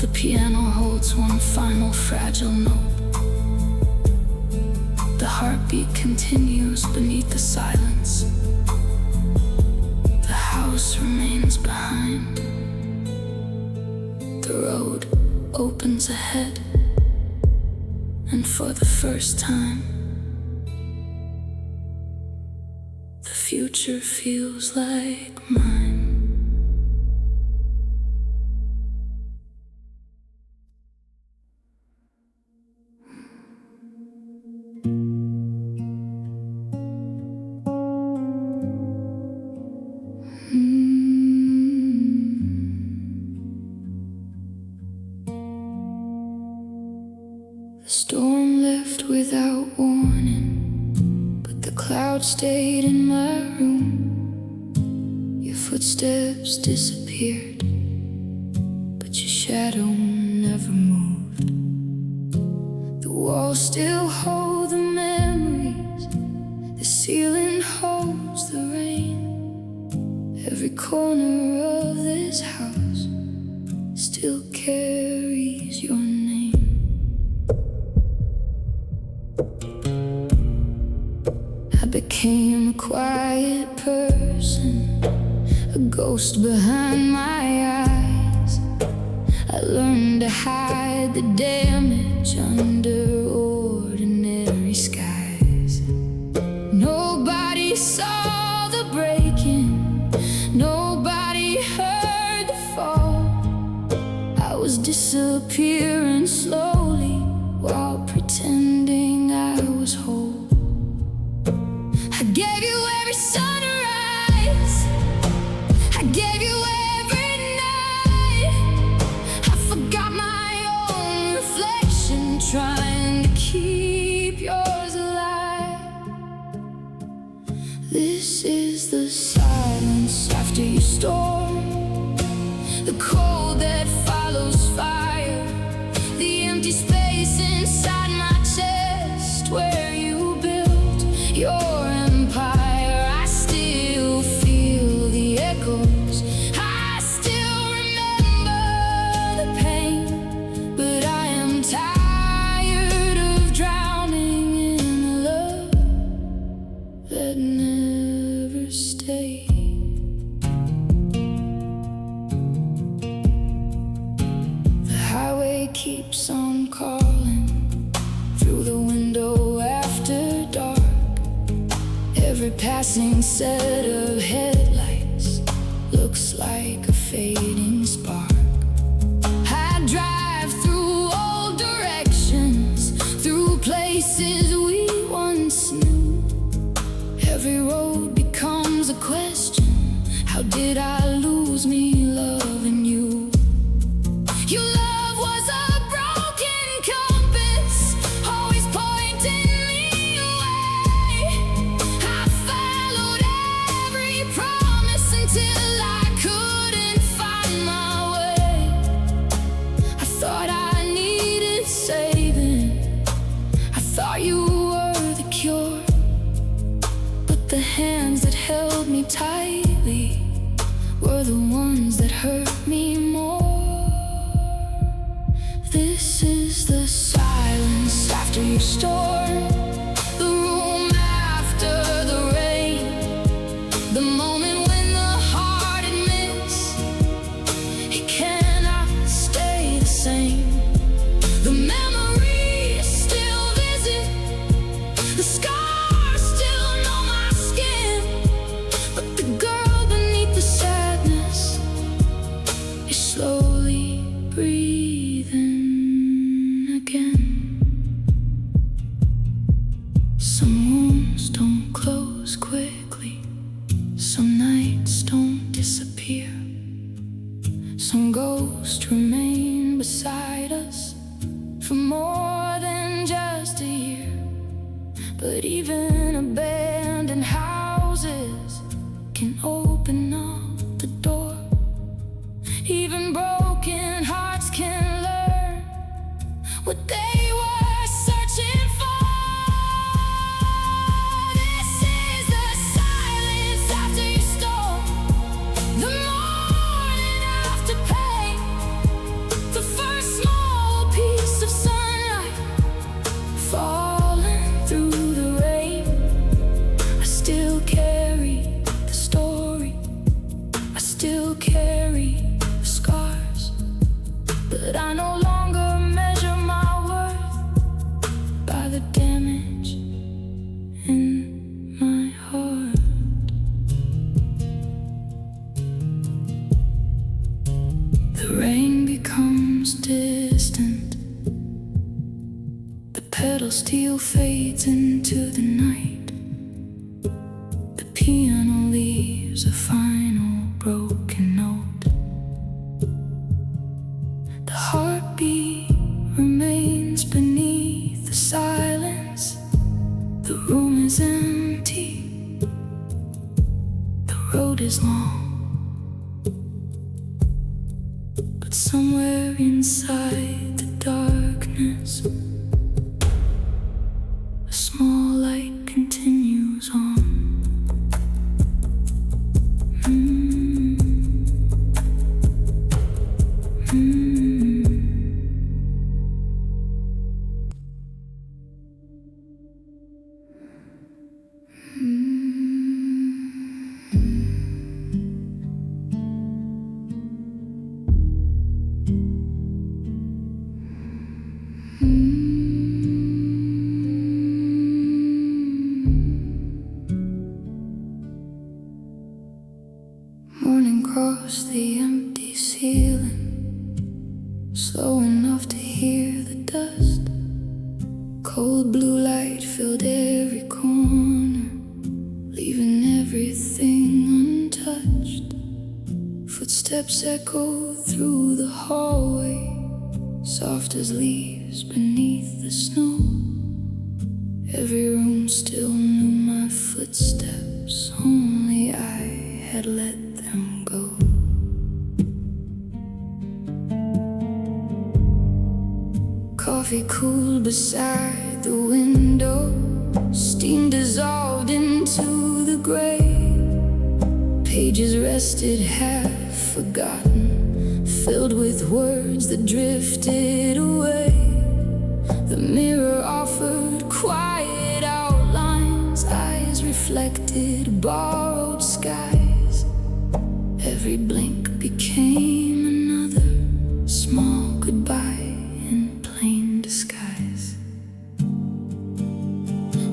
The piano holds one final fragile note. The heartbeat continues beneath the silence. The house remains behind. The road opens ahead, and for the first time, the future feels like mine. The storm left without warning, but the clouds stayed in my room. Your footsteps disappeared, but your shadow never moved. The walls still hold the memories, the ceiling holds the rain. Every corner of this house still carries your name. I became a quiet person, a ghost behind my eyes. I learned to hide the damage under ordinary skies. Nobody saw the breaking, nobody heard the fall. I was disappearing slowly while pretending I was whole. I gave you every sunrise, I gave you every night. I forgot my own reflection, trying to keep yours alive. This is the silence after your storm, the cold that follows fire, the empty space inside my chest where you built your keeps on calling through the window after dark. Every passing set of headlights looks like a fading spark. I drive through old directions, through places we once knew. Every road becomes a question. How did I lose me loving you? Your love was a broken compass, always pointing me away. I followed every promise until I couldn't find my way. I thought I needed saving, I thought you were the cure, but the hands that held me tightly were the ones that hurt me more. This is the silence after your storm, the room after the rain, the moment when the heart admits it cannot stay the same. The memory is still visit, the scars still know my skin, but the girl beneath the sadness is slowly breathing again. Some wounds don't close quickly, some nights don't disappear, some ghosts remain beside us for more than just a year. But even abandoned houses can open up the door. Even broken hearts can learn what they were searching for. This is the silence after your storm, the morning after pain, the first small piece of sunlight falling through the the damage in my heart. The rain becomes distant, the pedal steel fades into the night. The piano leaves a final broken note. The heartbeat remains beneath the silence. The room is empty, the road is long, but somewhere inside the darkness, a small light continues on. Morning crossed the empty ceiling, slow enough to hear the dust. Cold blue light filled every corner, leaving everything untouched. Footsteps echoed through the hallway, soft as leaves beneath the snow. Every room still knew my footsteps, only I had let them go. Coffee cooled beside the window, steam dissolved into the gray. Pages rested half forgotten, filled with words that drifted away. The mirror offered quiet outlines, eyes reflected borrowed skies. Every blink became another small goodbye in plain disguise.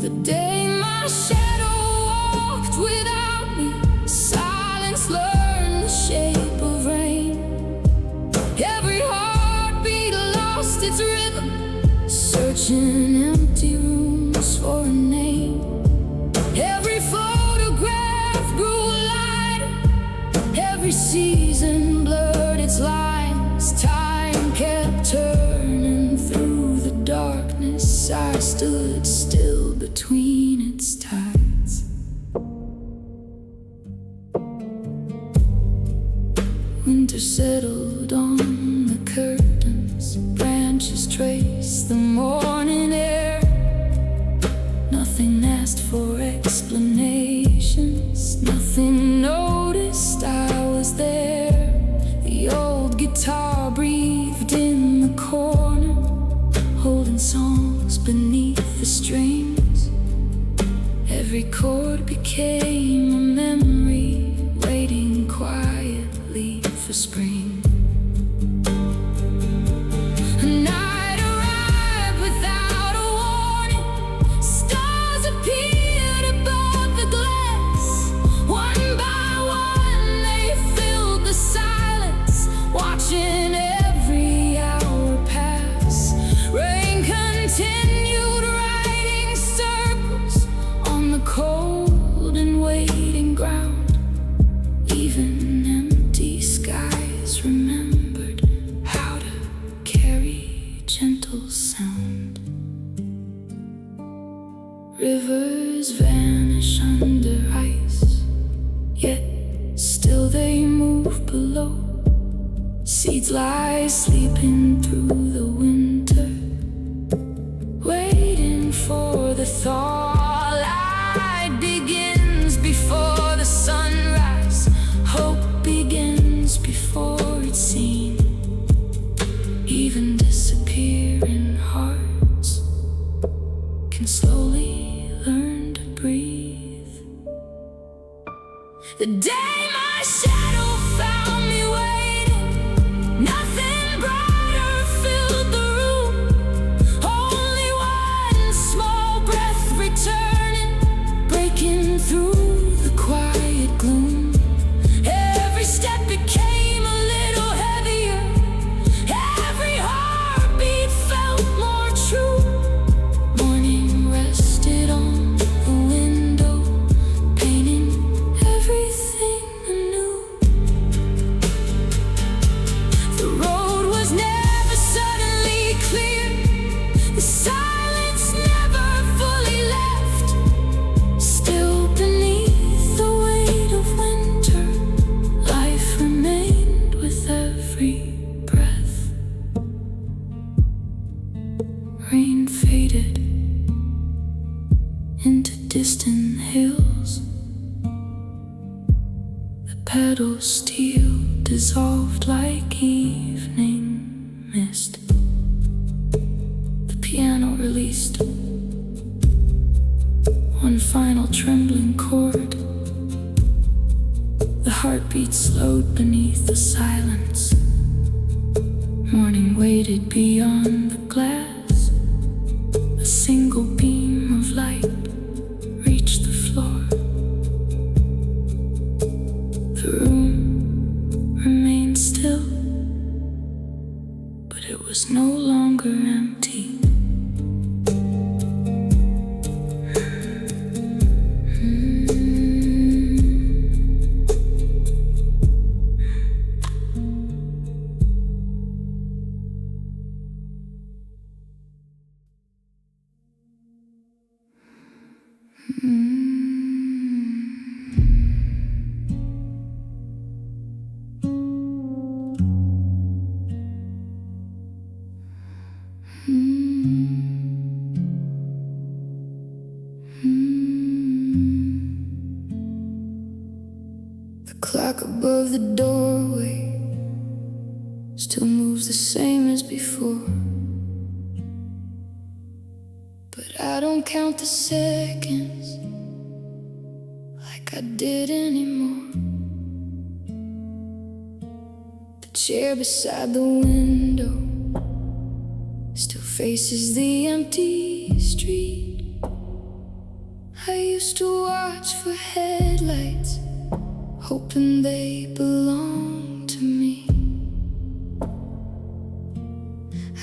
The day my shadow walked without me, silence learned the shape of rain. Every heartbeat lost its rhythm, searching empty rooms for a name. Every photograph grew lighter, every season blurred its lines. Time kept turning through the darkness, I stood still between its tides. Winter settled on the curtains, branches traced the morning air. Nothing asked for explanations, nothing noticed I was there. The old guitar breathed in the corner, holding songs beneath the strings. Every chord became a memory, waiting quietly for spring. A night arrived without a warning, stars appeared above the glass. One by one they filled the silence, watching every hour pass. Rain continued writing circles on the cold and waiting ground. Even empty skies remembered how to carry gentle sound. Rivers vanish under ice, yet still they move below. Seeds lie sleeping through the winter, waiting for the thaw. Light begins before the sunrise, hope begins before it's seen. Even disappearing hearts can slowly learn to breathe. The day my shadow found me waiting, nothing brighter filled the room. Only one small faded into distant hills. The pedal steel dissolved like evening mist. The piano released one final trembling chord. The heartbeat slowed beneath the silence. Morning waited beyond the glass. A single beam of light reached the floor. The room remained still, but it was no longer empty. The clock above the doorway still moves the same as before, but I don't count the seconds like I did anymore. The chair beside the window still faces the empty street. I used to watch for headlights, hoping they belonged to me.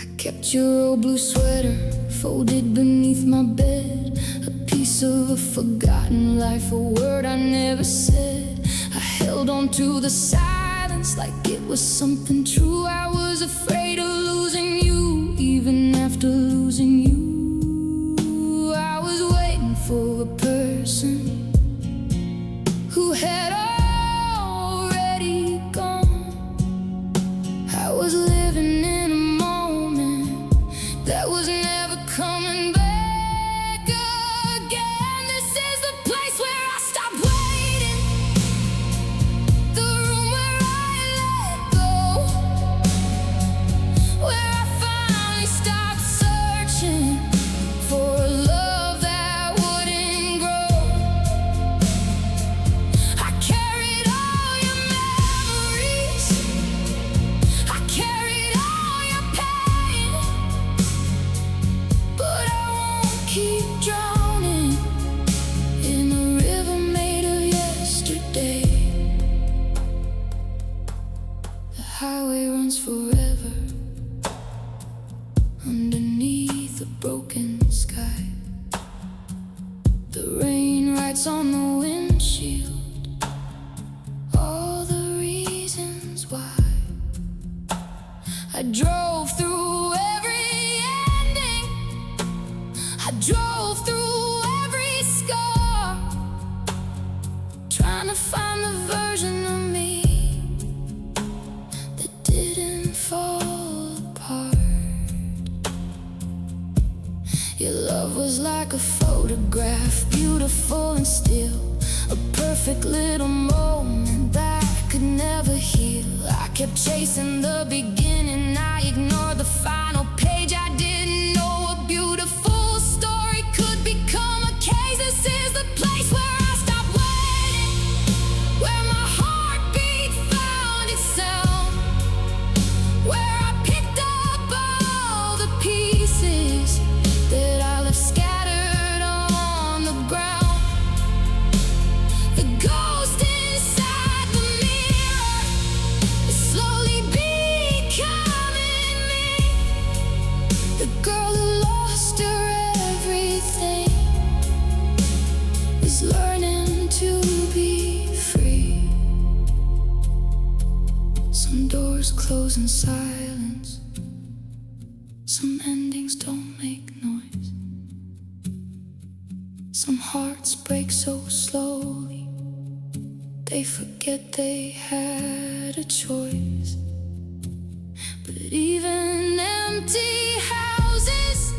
I kept your old blue sweater folded beneath my bed, a piece of a forgotten life, a word I never said. I held on to the silence like it was something true. I was afraid of losing you, even after losing you. I was waiting for a person who had already gone. I was living in a moment that was never coming back again. This is the place where I stopped waiting, the room where I let go, where I finally stopped searching for a love that wouldn't grow. I carried all your memories, I carried all your pain, but I won't keep drowning in a river made of yesterday. The highway runs forever underneath a broken sky. The rain writes on the windshield all the reasons why. I drove through every ending, I drove through every scar, trying to find the version of me that didn't fall apart. Your love was like a photograph, beautiful and still, a perfect little moment that I could never heal. I kept chasing the beginning, I ignored the final page. I didn't know a beautiful story could become a case. This is the place where I stopped waiting, where my heartbeat found itself, where I picked up all the pieces that I left scattered on the ground. The ghost inside the mirror is slowly becoming me. The girl who lost her everything is learning to be free. Some doors close in silence, some endings don't make noise. Some hearts break so slowly, they forget they had a choice. But even empty houses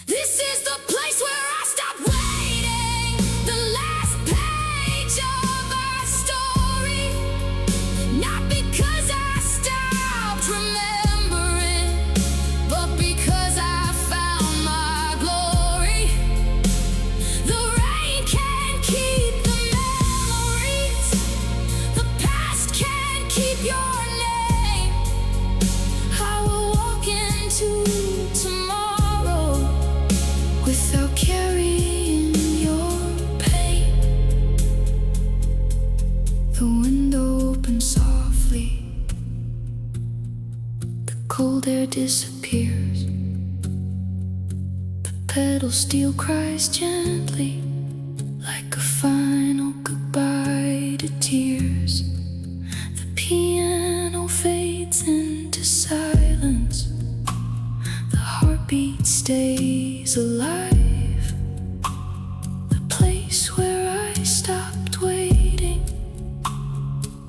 This is the place where I stop waiting. The last page of our story. Not because I stopped remembering, but because I found my glory. The rain can't keep the memories. The past can't keep your name. I will walk into tomorrow without carrying your pain. The window opens softly. The cold air disappears. The pedal steel cries gently, like a final goodbye to tears. The piano fades into silence. The heartbeat stays alive. The place where I stopped waiting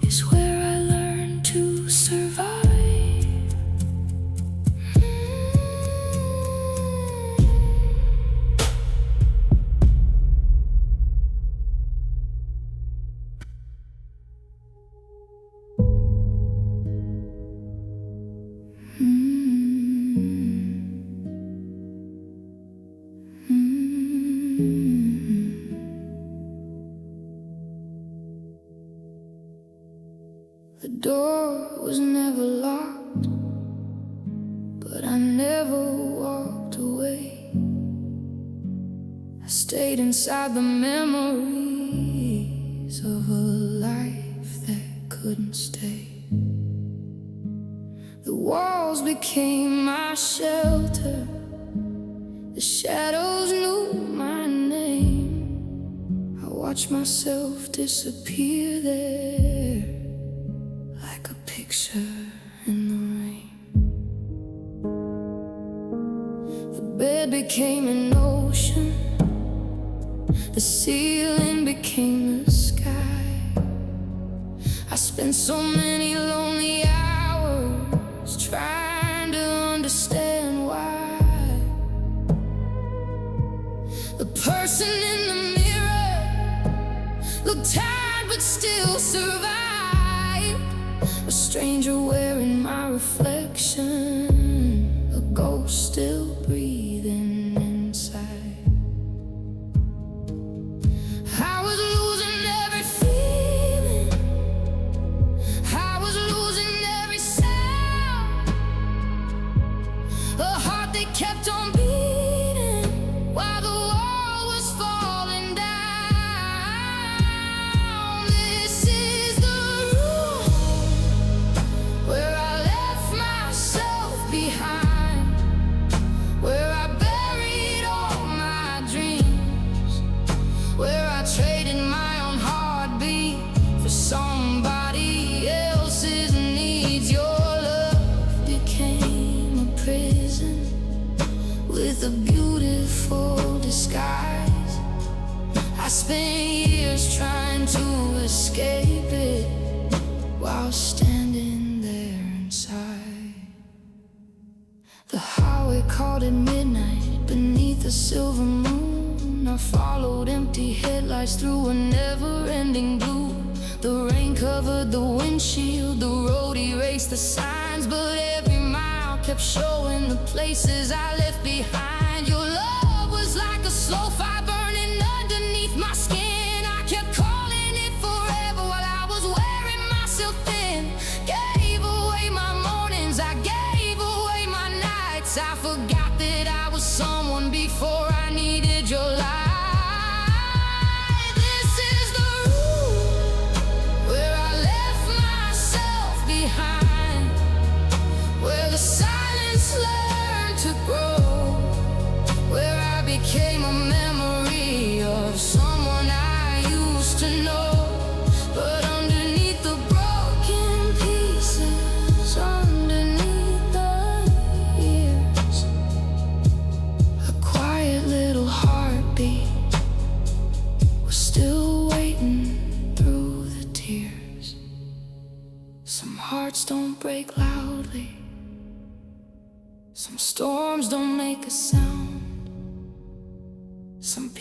is where I learned to survive. The door was never locked, but I never walked away. I stayed inside the memories of a life that couldn't stay. The walls became my shelter. The shadows knew my name. I watched myself disappear there, like a picture in the rain. The bed became an ocean. The ceiling became the sky. I spent so many lonely hours trying to understand why. The person in the mirror looked tired but still survived. A stranger wearing my reflection, a ghost still breathing inside. I was losing every feeling. I was losing every sound. A heart that kept on beating while the world was falling down. This is the room where I left myself behind, where I buried all my dreams, where I traded my own heartbeat for somebody else's needs. Your love became a prison with a beautiful disguise. I spent years trying to escape it while standing there inside. The highway called at midnight beneath a silver moon. I followed empty headlights through a never-ending blue. The rain covered the windshield, the road erased the signs, but every mile kept showing the places I left behind. Your love was like a slow fire burning underneath my skin. I kept calling it forever while I was wearing myself thin. Gave away my mornings, I gave away my nights. I forgot that I was someone before I needed your light. This is the room where I left myself behind, where the silence learned to grow, where I became a memory of someone I used to know. But underneath the broken pieces, underneath the years, a quiet little heartbeat was still waiting through the tears. Some hearts don't break loudly, some storms don't make a sound.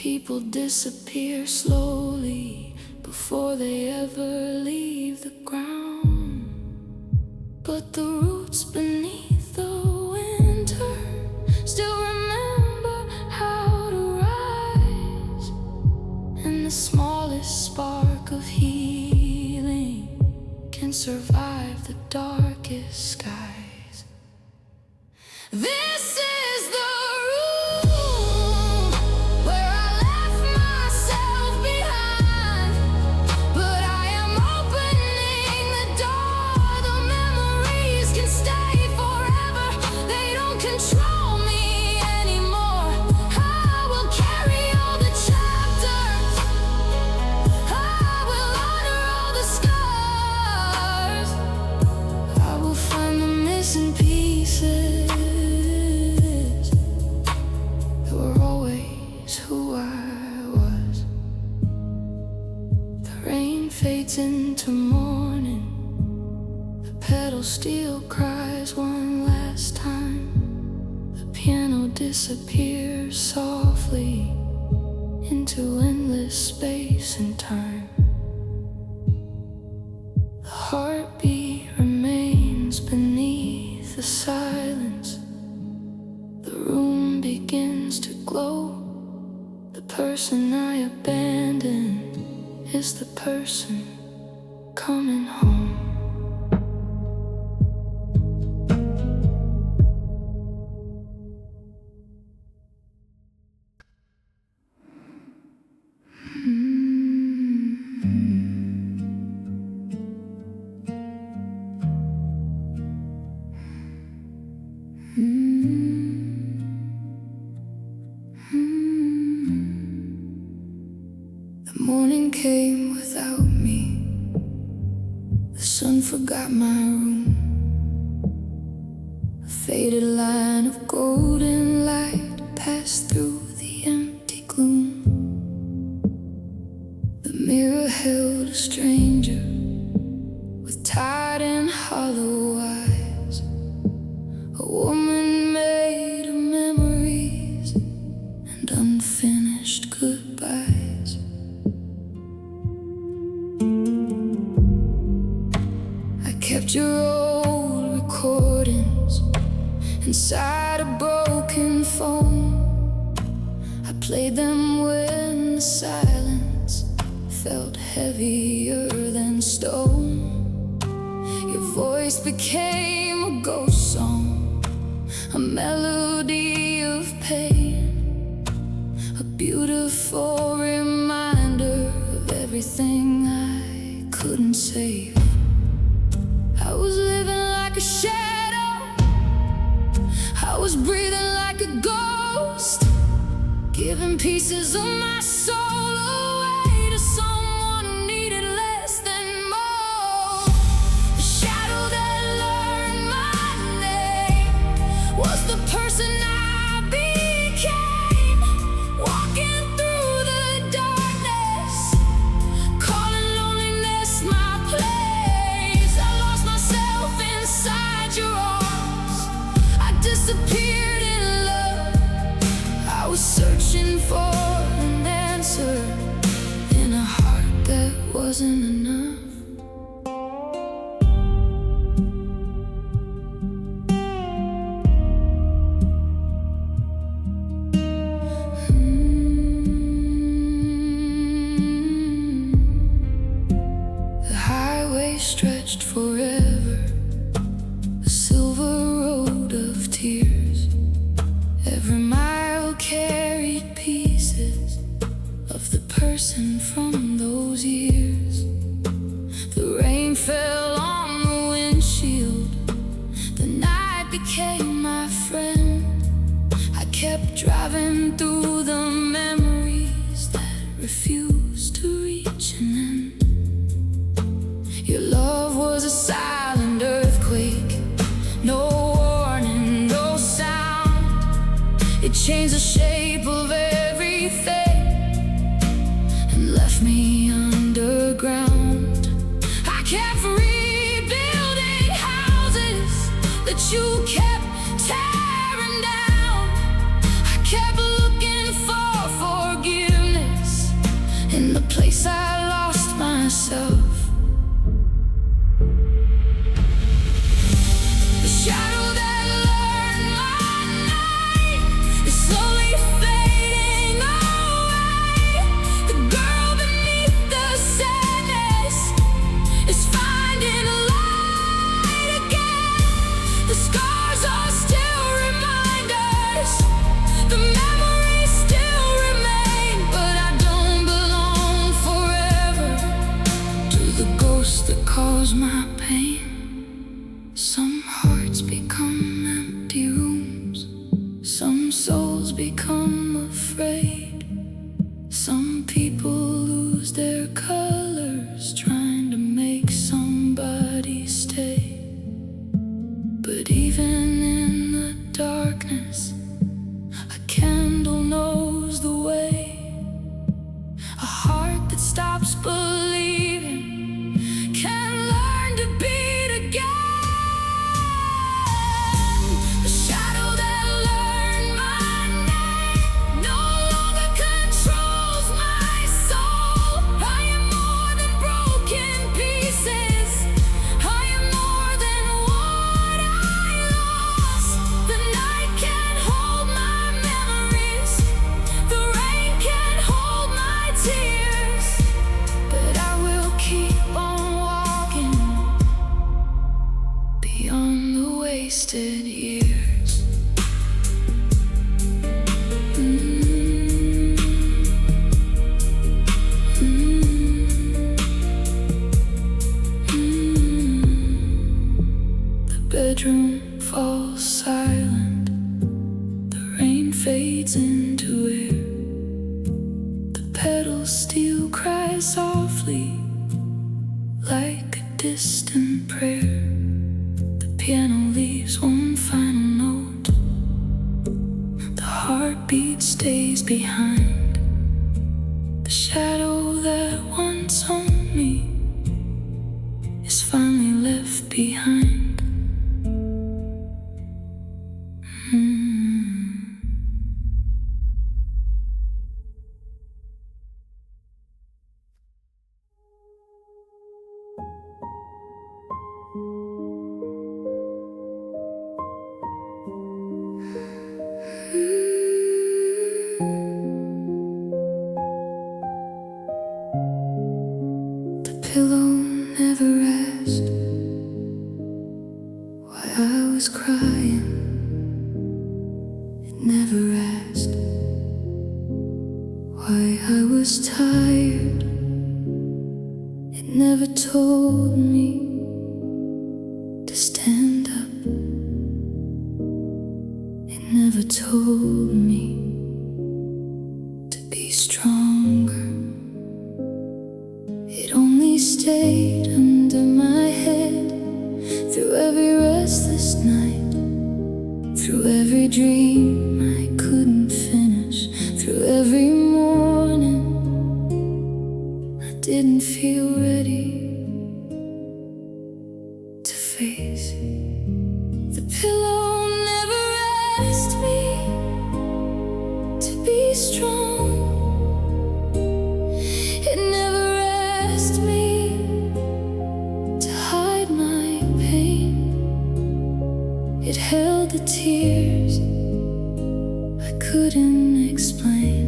people disappear slowly before they ever leave the ground. But the roots beneath the winter still remember how to rise, and the smallest spark of healing can survive the darkest skies. This is the room where I left myself behind, but I am opening the door. The memories can stay forever, they don't control me anymore. I will carry all the chapters, I will honor all the scars, I will find the missing pieces that were always who I was. The rain fades into morning, the pedal steel cries one last time, the piano disappears softly into endless space and time. The heartbeat remains beneath the silence, the room begins to glow. The person I abandoned is the person coming home. The morning came without me. The sun forgot my room. A faded line of golden light passed through the empty gloom. The mirror held a stranger with tired and hollow eyes, a woman made of memories and unfinished goodbyes. I kept your old recordings inside a broken phone. I played them when the silence felt heavier than stone. Your voice became a ghost song, a melody of pain, a beautiful reminder of everything I couldn't save. I was living like a shadow, I was breathing like a ghost, giving pieces of my soul away to someone who needed less than more. The shadow that learned my name was the person I became, walking through the darkness, calling loneliness my place. I lost myself inside your arms, I disappeared in love. I was searching for an answer in a heart that wasn't enough. The highway stretched forever, a silver road of tears. Every mile carried pieces of the person from those years. The rain fell on the windshield, the night became my friend. I kept driving through the memories that refused to reach an end. Your love was a silent earthquake, no warning, no sound. It changed the shape of everything and left me underground. I kept rebuilding houses that you kept tearing down. I kept looking for forgiveness souls become afraid. Some people lose their colors trying to make somebody stay. But even in the darkness, a candle knows the way. A heart that stops believing can learn to beat again. The shadow that learned my name no longer controls my soul. I am more than broken pieces. I am more than what I lost. The night can't hold my memories. The rain can't hold my tears. But I will keep on walking beyond the wasted years. The bedroom falls silent. The rain fades into air. The pedal steel cries softly like a distant prayer. The piano leaves one final note. The heartbeat stays behind. The shadow that once owned me is finally left behind. The pillow never asked why I was crying. It never asked why I was tired. It never told me to stand up. It never told me to be stronger. It only stayed under my head through every restless night, through every dream I couldn't finish, through every morning I didn't feel ready to face. The pillow never asked me to be strong. It never asked me to hide my pain. It held the tears I couldn't explain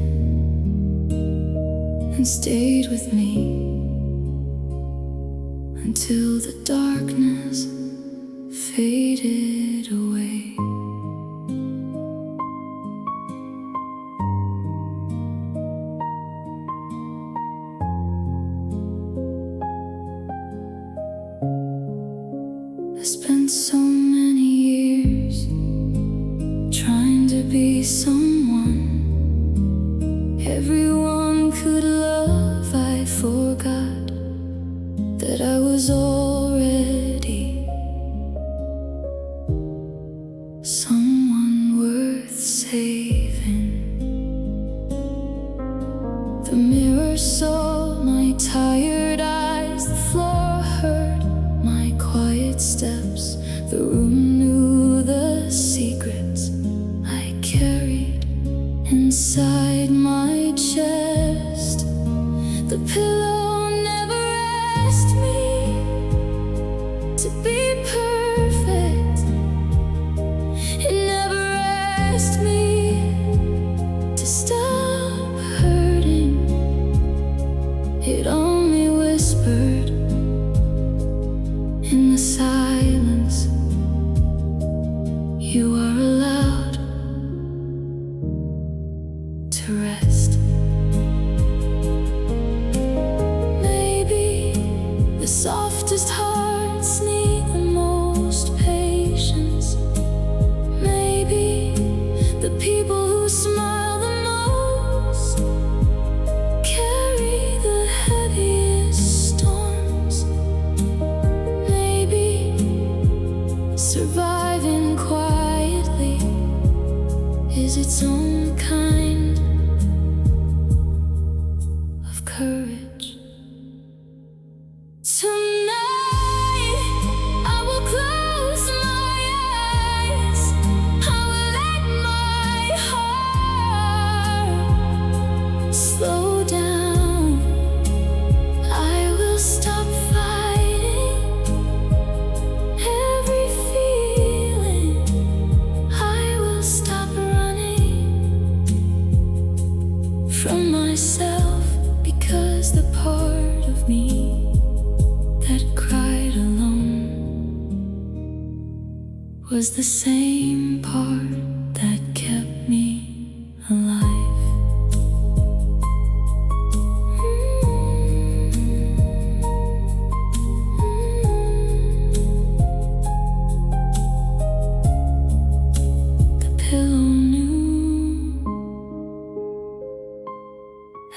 and stayed with me until the darkness faded away. I spent so many years trying to be someone everyone could love. I forgot that I was already someone worth saving. The mirror saw my tired eyes, the floor heard my quiet steps, the room knew the secrets I carried inside my chest. The pillow never asked me to be perfect. It never asked me to stop hurting. It only whispered in the silence, you are allowed to rest. Maybe the softest hearts need the most patience. Maybe the people who smile the most, carry the heaviest storms. Maybe surviving quietly is its own kind of courage. Tonight I will close my eyes, I will let my heart slow down. I will stop fighting every feeling, I will stop running from myself, because the part of me that cried alone was the same part that kept me alive. The pillow knew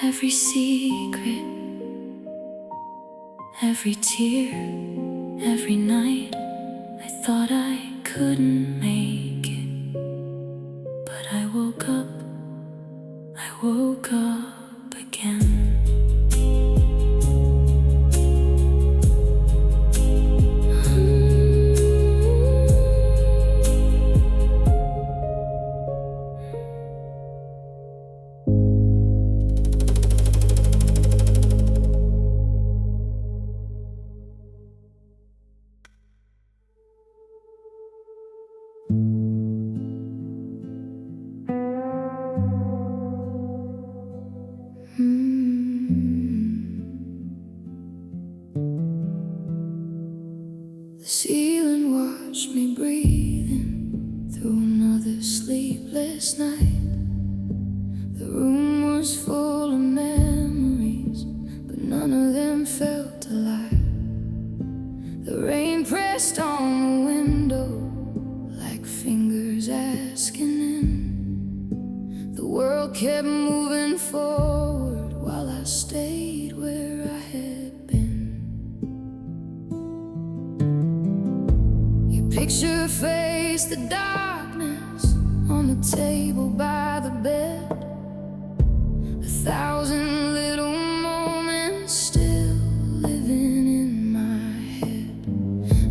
every secret, every tear, every night. I thought I couldn't make it, but I woke up again. The ceiling watched me breathing through another sleepless night. The room was full of memories, but none of them felt alive. The rain pressed on the window like fingers asking in. The world kept moving forward while I stayed where I had been. Picture face the darkness on the table by the bed. 1,000 little moments still living in my head.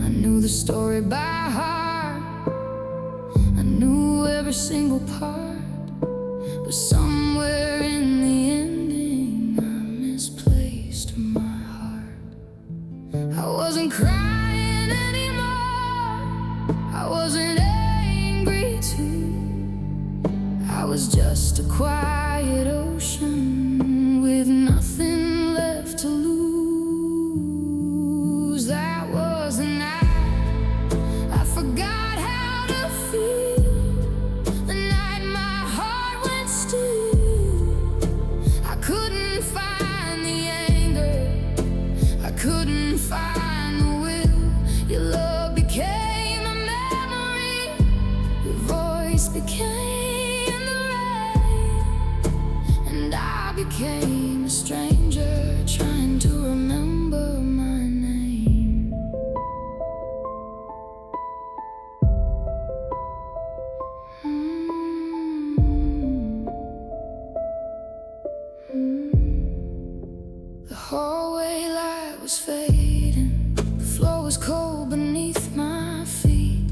I knew the story by heart, I knew every single part, but somewhere in the ending I misplaced my heart. I wasn't crying anymore, I wasn't angry too. I was just a quiet ocean with nothing left to lose. That was the night I forgot how to feel, the night my heart went still. I couldn't find the anger, I couldn't find the will. Your love became a memory, your voice became the rain, and I became a stranger trying to remember my name. The hallway light was fading, the floor was cold beneath my feet.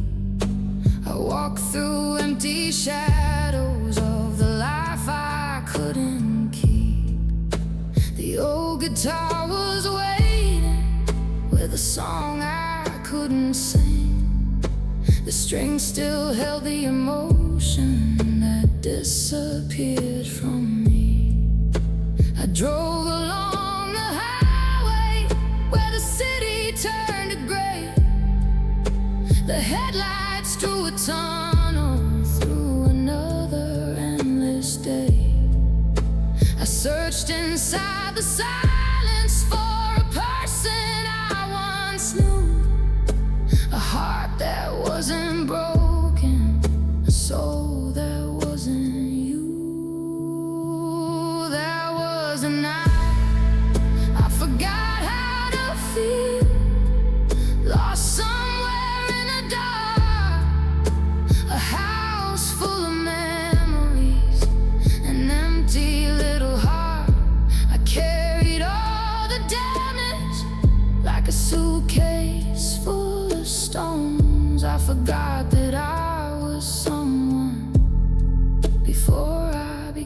I walked through empty shadows of the life I couldn't keep. The old guitar was waiting with a song I couldn't sing. The strings still held the emotion that disappeared from me. I drove along the highway where the city turned to gray. The headlights drew a tunnel through another endless day. I searched inside the silence for a person I once knew, a heart that wasn't broken, a soul that wasn't you.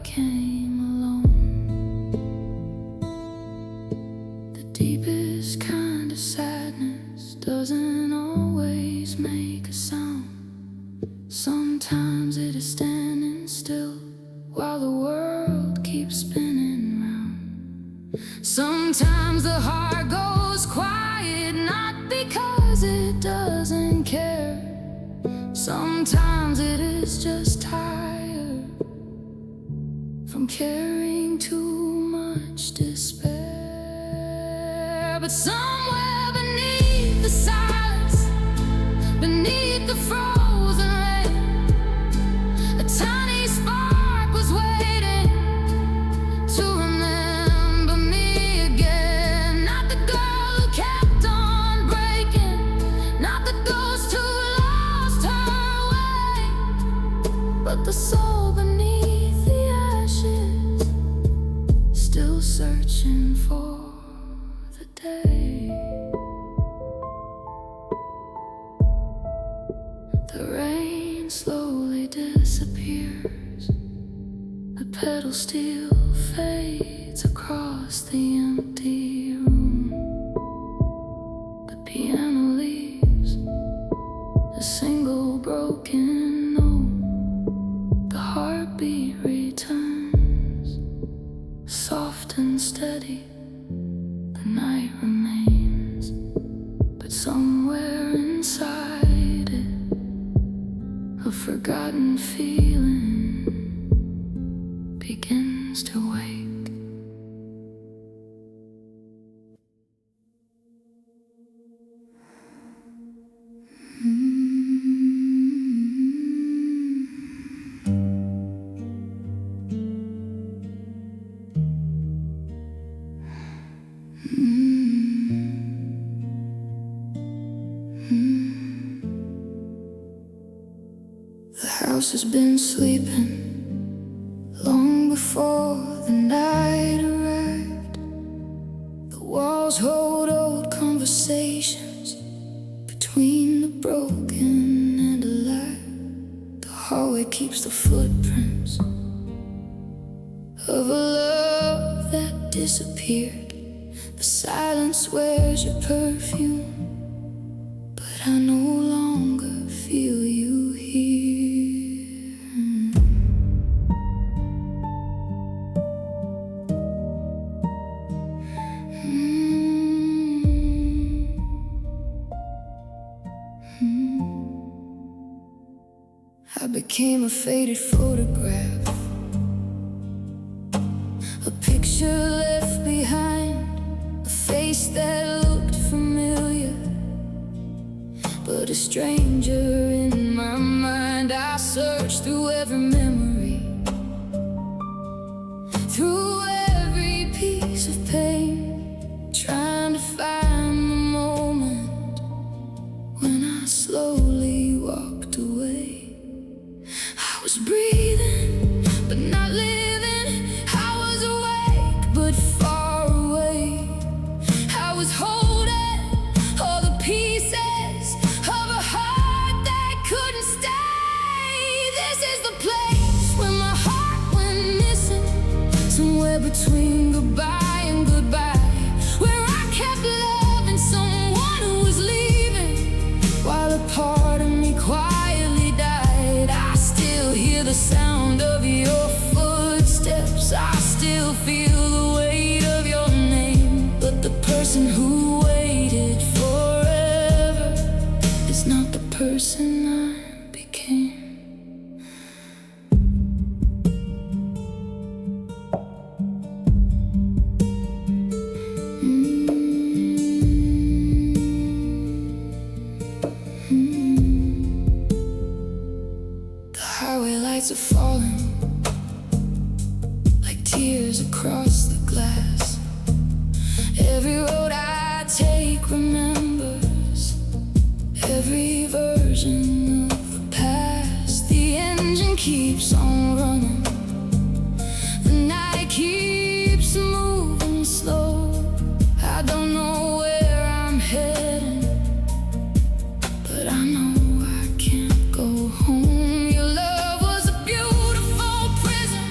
came alone. The deepest kind of sadness doesn't always make a sound. Sometimes it is standing still while the world keeps spinning round. Sometimes the heart goes quiet, not because it doesn't care. Sometimes it is just tired from carrying too much despair. But somewhere beneath the silence, beneath the frozen rain, a tiny spark was waiting to remember me again. Not the girl who kept on breaking, not the ghost who lost her way, but the soul beneath the ashes, still searching for the day. The rain slowly disappears, the pedal steel fades across the empty room. The piano leaves a single broken note. The heartbeat returns, soft and steady. The night remains, but somewhere inside it, a forgotten feeling begins to wake. The house has been sleeping long before the night arrived. The walls hold old conversations between the broken and alive. The hallway keeps the footprints of a love that disappeared. The silence wears your perfume, but I no longer feel you here. I became a faded photograph, a picture left behind, a face that looked familiar, but a stranger in my mind. I searched through every memory, through every piece of pain, trying to find the moment when I slowly walked away. I was breathing, but not living. I was awake, but far away. I was holding all the pieces of a heart that couldn't stay. This is the place where my heart went missing, somewhere between goodbye and goodbye, where I kept loving someone who was leaving, while a part of me quietly died. I still hear the sound of your footsteps, I still feel the weight of your name, but the person who waited forever is not the person I became. The highway lights are falling like tears across the glass. Every road I take remembers every version of the past. The engine keeps on running, the night keeps moving slow. I don't know where I'm heading, but I know I can't go home. Your love was a beautiful prison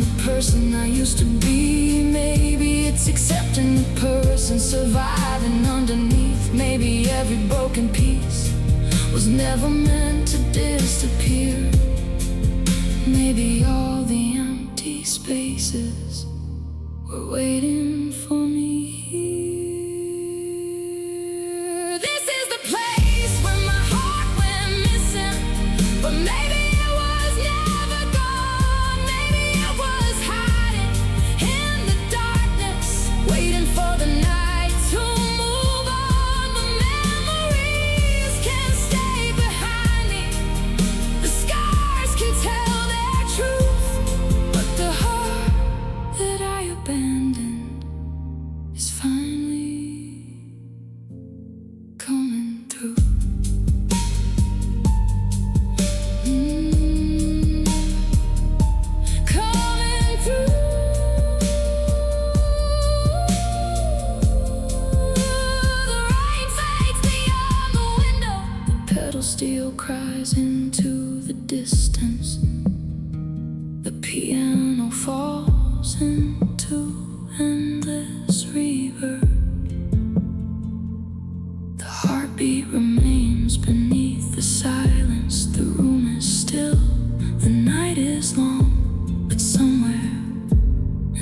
the person I used to be. Maybe it's accepting the person surviving underneath. Maybe every broken piece was never meant to disappear. Maybe all the empty spaces were waiting for me here. This is the place where my heart went missing, but maybe it was never gone. Maybe it was hiding in the darkness, waiting for the night to move on. The memories can stay behind me, the scars can tell their truth, but the heart that I abandoned is finally coming through. Coming through. The rain fades beyond the window, the pedal steel cries into the distance. The piano falls into endless reverb. The heartbeat remains beneath the silence. The room is still, the night is long, but somewhere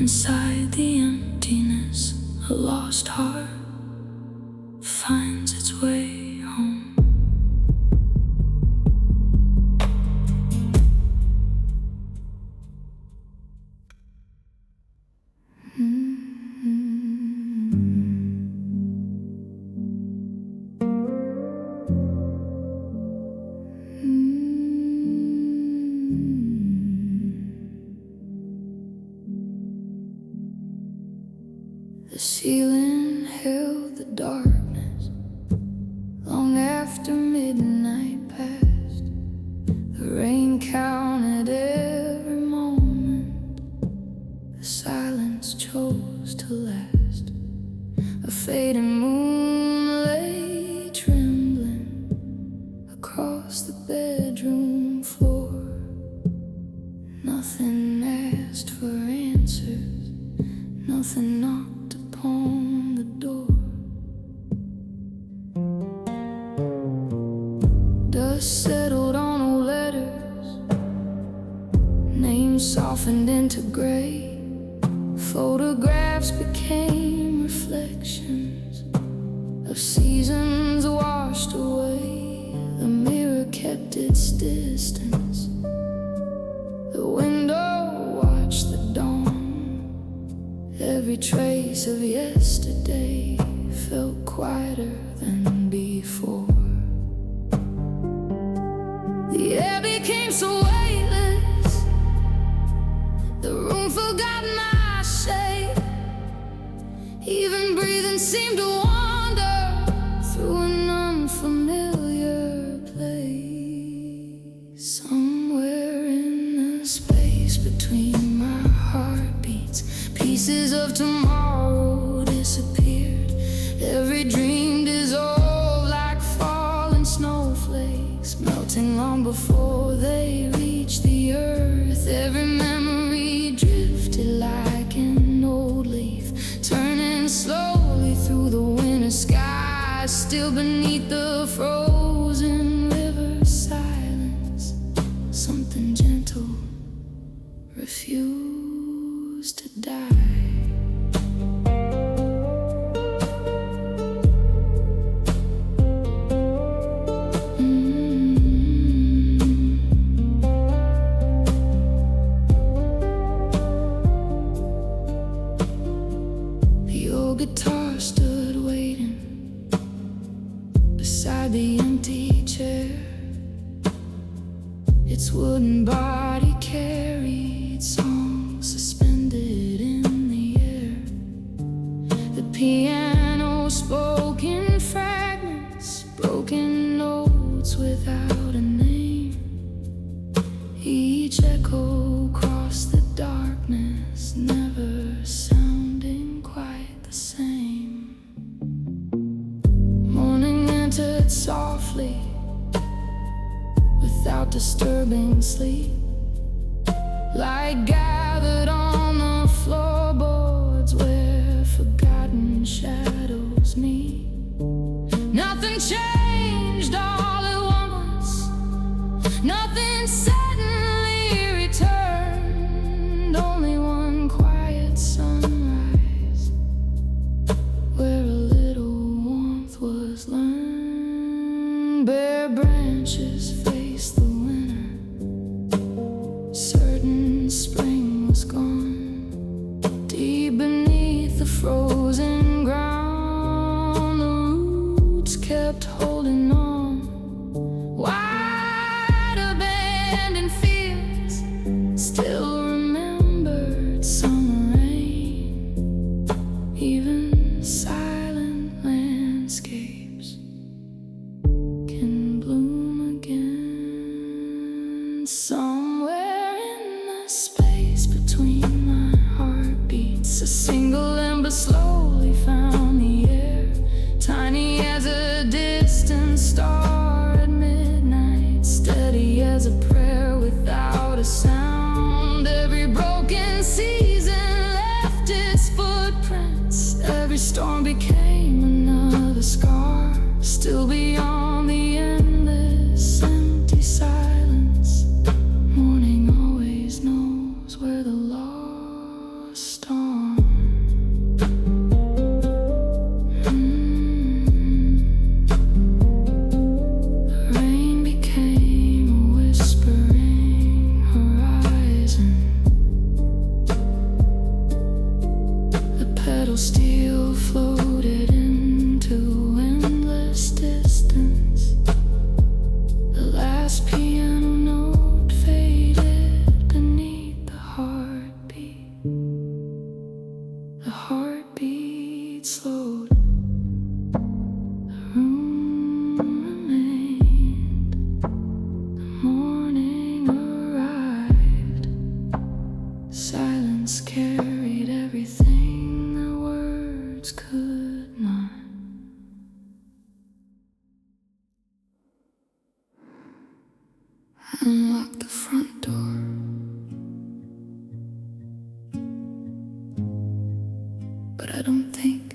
inside the emptiness, a lost heart finds its way home. The ceiling held the darkness long after midnight passed. The rain counted every moment. The silence chose to last. A fading moon lay trembling across the bedroom floor. Nothing asked for answers, nothing knocked upon the door. Dust settled on old letters, names softened into gray. Photographs became reflections of seasons washed away. The mirror kept its distance. The window watched the dawn. Every trace of yesterday felt quieter than before. The air became so weightless, the room forgot my shape. Even breathing seemed to wander through an unfamiliar place. Somewhere in the space between my heartbeats, pieces of tomorrow disappeared. Every dream dissolved like falling snowflakes, melting long before they reached the earth. Every memory drifted like an old leaf, turning slowly through the winter sky. Still beneath the frozen river silence, something gentle refused to die. Guitar stood waiting beside the empty chair. Its wooden body carried songs suspended in the air. The piano spoke in fragments, broken notes without a name. Each echo crossed the darkness, never sounding quite the same. Morning entered softly, without disturbing sleep. Light gathered on the floorboards where forgotten shadows meet. Nothing changed all at once. Nothing suddenly returned. Only one quiet sunrise where a little warmth was learned. Bare branches faced the winter. Certain spring was gone. Deep beneath the frozen ground, the roots kept holding on. Wide abandoned fields still remembered summer rain. Even silent landscapes can bloom again. Somewhere in the space between my heartbeats, a single ember slowly found the air. Tiny as a distant star at midnight, steady as a prayer without a sound. Every broken season left its footprints. Every storm became another scar. Still beyond the endless empty silence, morning always knows where the lost are. The rain became a whispering horizon. The pedal steel floated into endless distance. The last piano note faded beneath the heartbeat. The heartbeat slowed. The room remained. The morning arrived. Silence carried everything that words could not. Unlocked the front door. But I don't think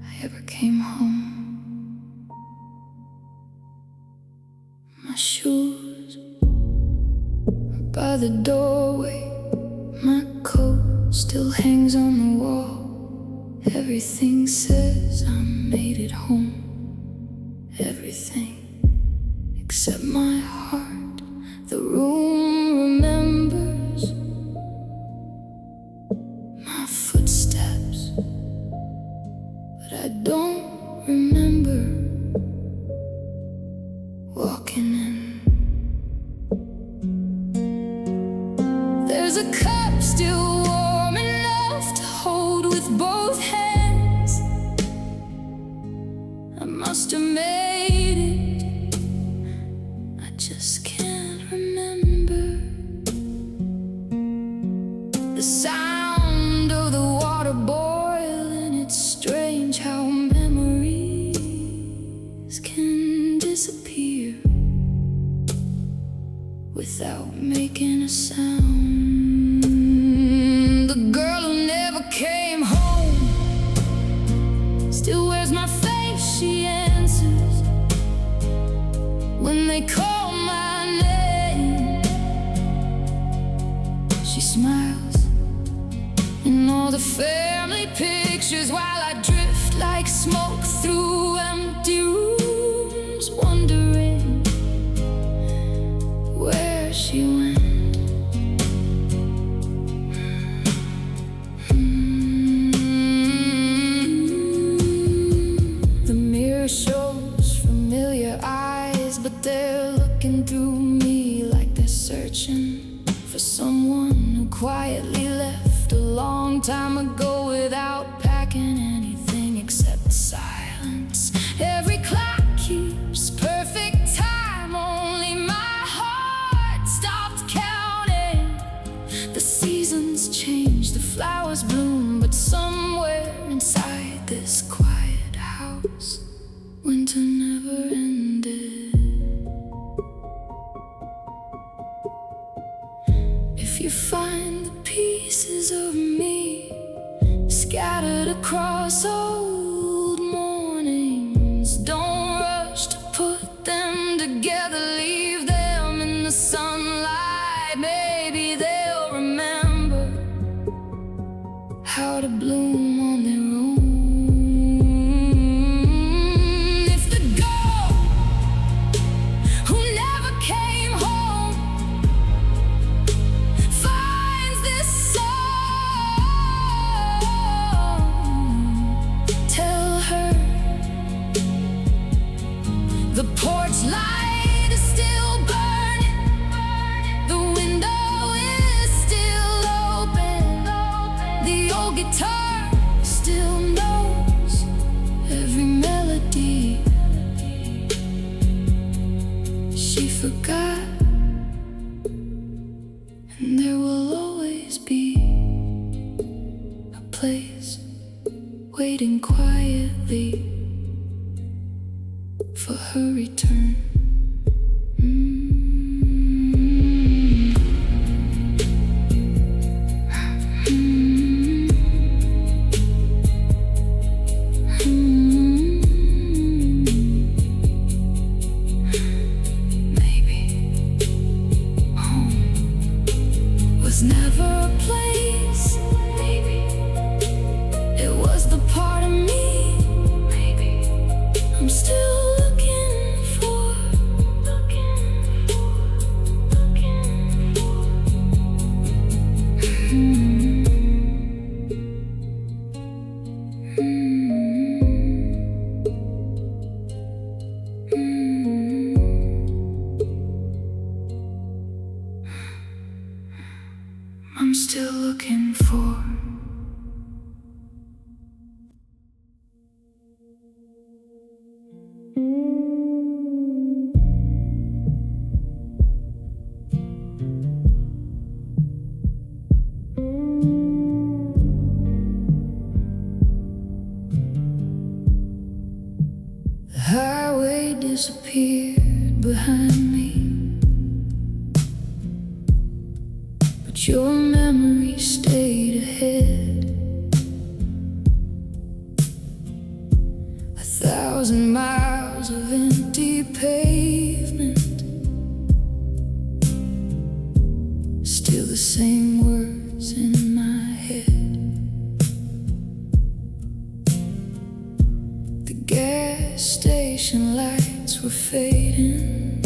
I ever came home. My shoes are by the doorway. My coat still hangs on the wall. Everything says I made it home. Everything except my heart. The room remembers my footsteps, but I don't remember walking in. There's a cup still warm enough to hold with both hands. I must have made it. I just can't remember the sound of the water boiling. It's strange how memories can disappear without making a sound. The girl who never came home still wears my face. She answers when they call my name. She smiles in all the family pictures while I drift like smoke through empty rooms, wondering where she went. The mirror shows familiar eyes, but they're looking through me like they're searching for someone who quietly left a long time ago without packing anything except silence. Every clock keeps perfect time, only my heart stopped counting. The seasons change, the flowers bloom, but somewhere inside this quiet house, winter never ended. you find the pieces of me scattered across old mornings, don't rush to put them together. Leave them in the sunlight. Maybe they'll remember how to bloom on their own. If the girl who never came home finds this song, tell her the porch light is still burning, the window is still open, the old guitar still knows every melody she forgot, and there will always be a place waiting quietly for her return. Maybe home was never a place. Maybe it was the part of me. Maybe I'm still looking for. I'm still looking for. The highway disappeared behind me, but your memory stayed ahead. 1,000 miles of empty pavement, still the same words in my head. The gas station lights were fading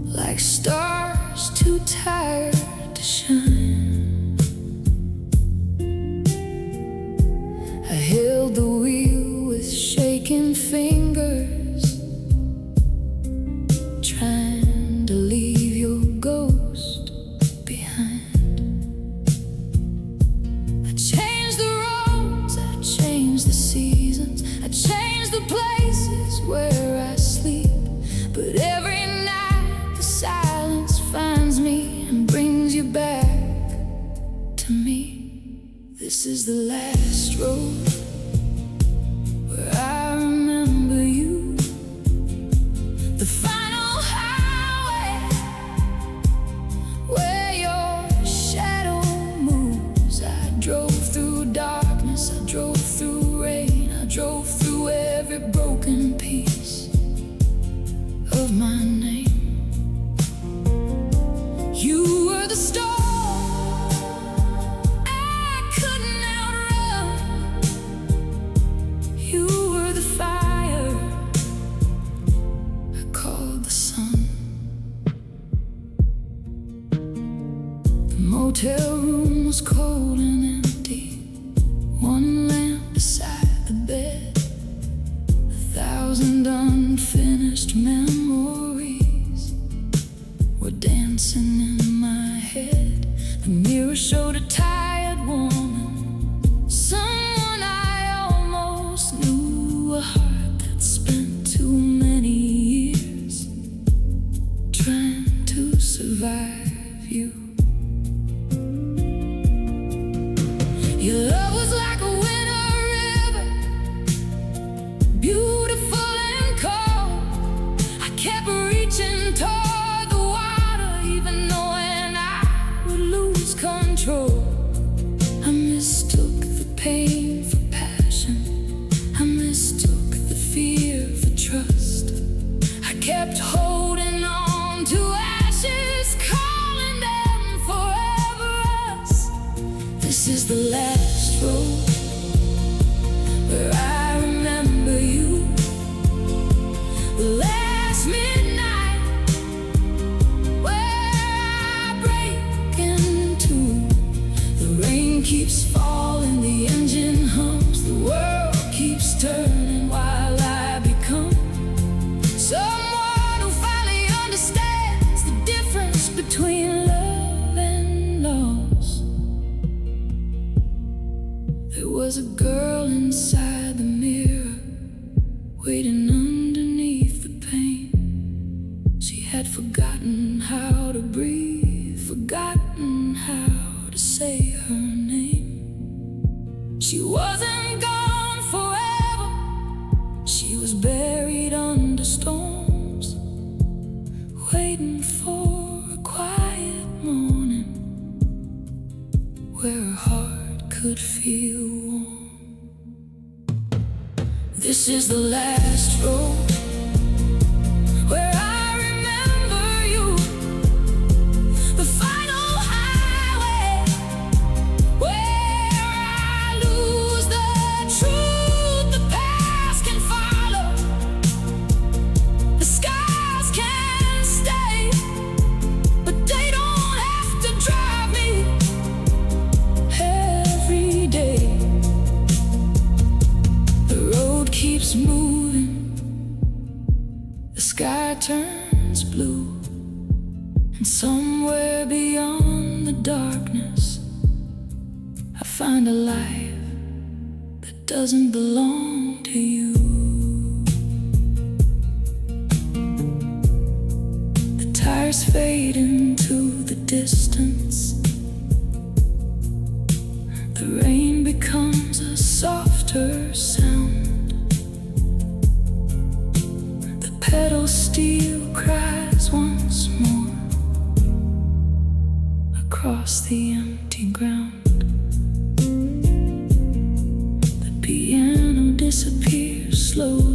like stars too tired to shine. I held the wheel with shaking fingers, trying to leave your ghost behind. I changed the roads, I changed the seasons, I changed the places where I sleep, but every night the silence finds me and brings you back to me. This is the last road where I remember you, the final highway where your shadow moves. I drove through darkness, I drove through rain, I drove through every broken piece of my name. You were the storm I couldn't outrun. You were the fire I called the sun. The motel room was cold and empty, one lamp beside the bed, 1,000 unfinished memories were dancing in my head. The mirror showed a tired woman, someone I almost knew, a heart that spent too many years trying to survive you. Your love was like a winter river, beautiful and cold. I kept reaching toward the water, even control. I mistook the pain for passion. I mistook the fear for trust. I kept holding on to ashes, calling them forever us. This is the last road where I remember you. The last midnight where I break into. The rain keeps falling, the engine hums, the world keeps turning while I become someone who finally understands the difference between love and loss. There was a girl inside the mirror, waiting underneath the pain. She had forgotten how to breathe, forgotten how to say her name. She wasn't gone forever, she was buried under storms, waiting for a quiet morning where her heart could feel warm. This is the last road where I remember you. The final highway where I lose the truth the past can follow. The skies can stay, but they don't have to drive me every day. The road keeps moving, the sky turns blue, and somewhere beyond the darkness I find a life that doesn't belong to you. The tires fade into the distance, the rain becomes a softer sound. The pedal steel cries once more across the empty ground. The piano disappears slowly.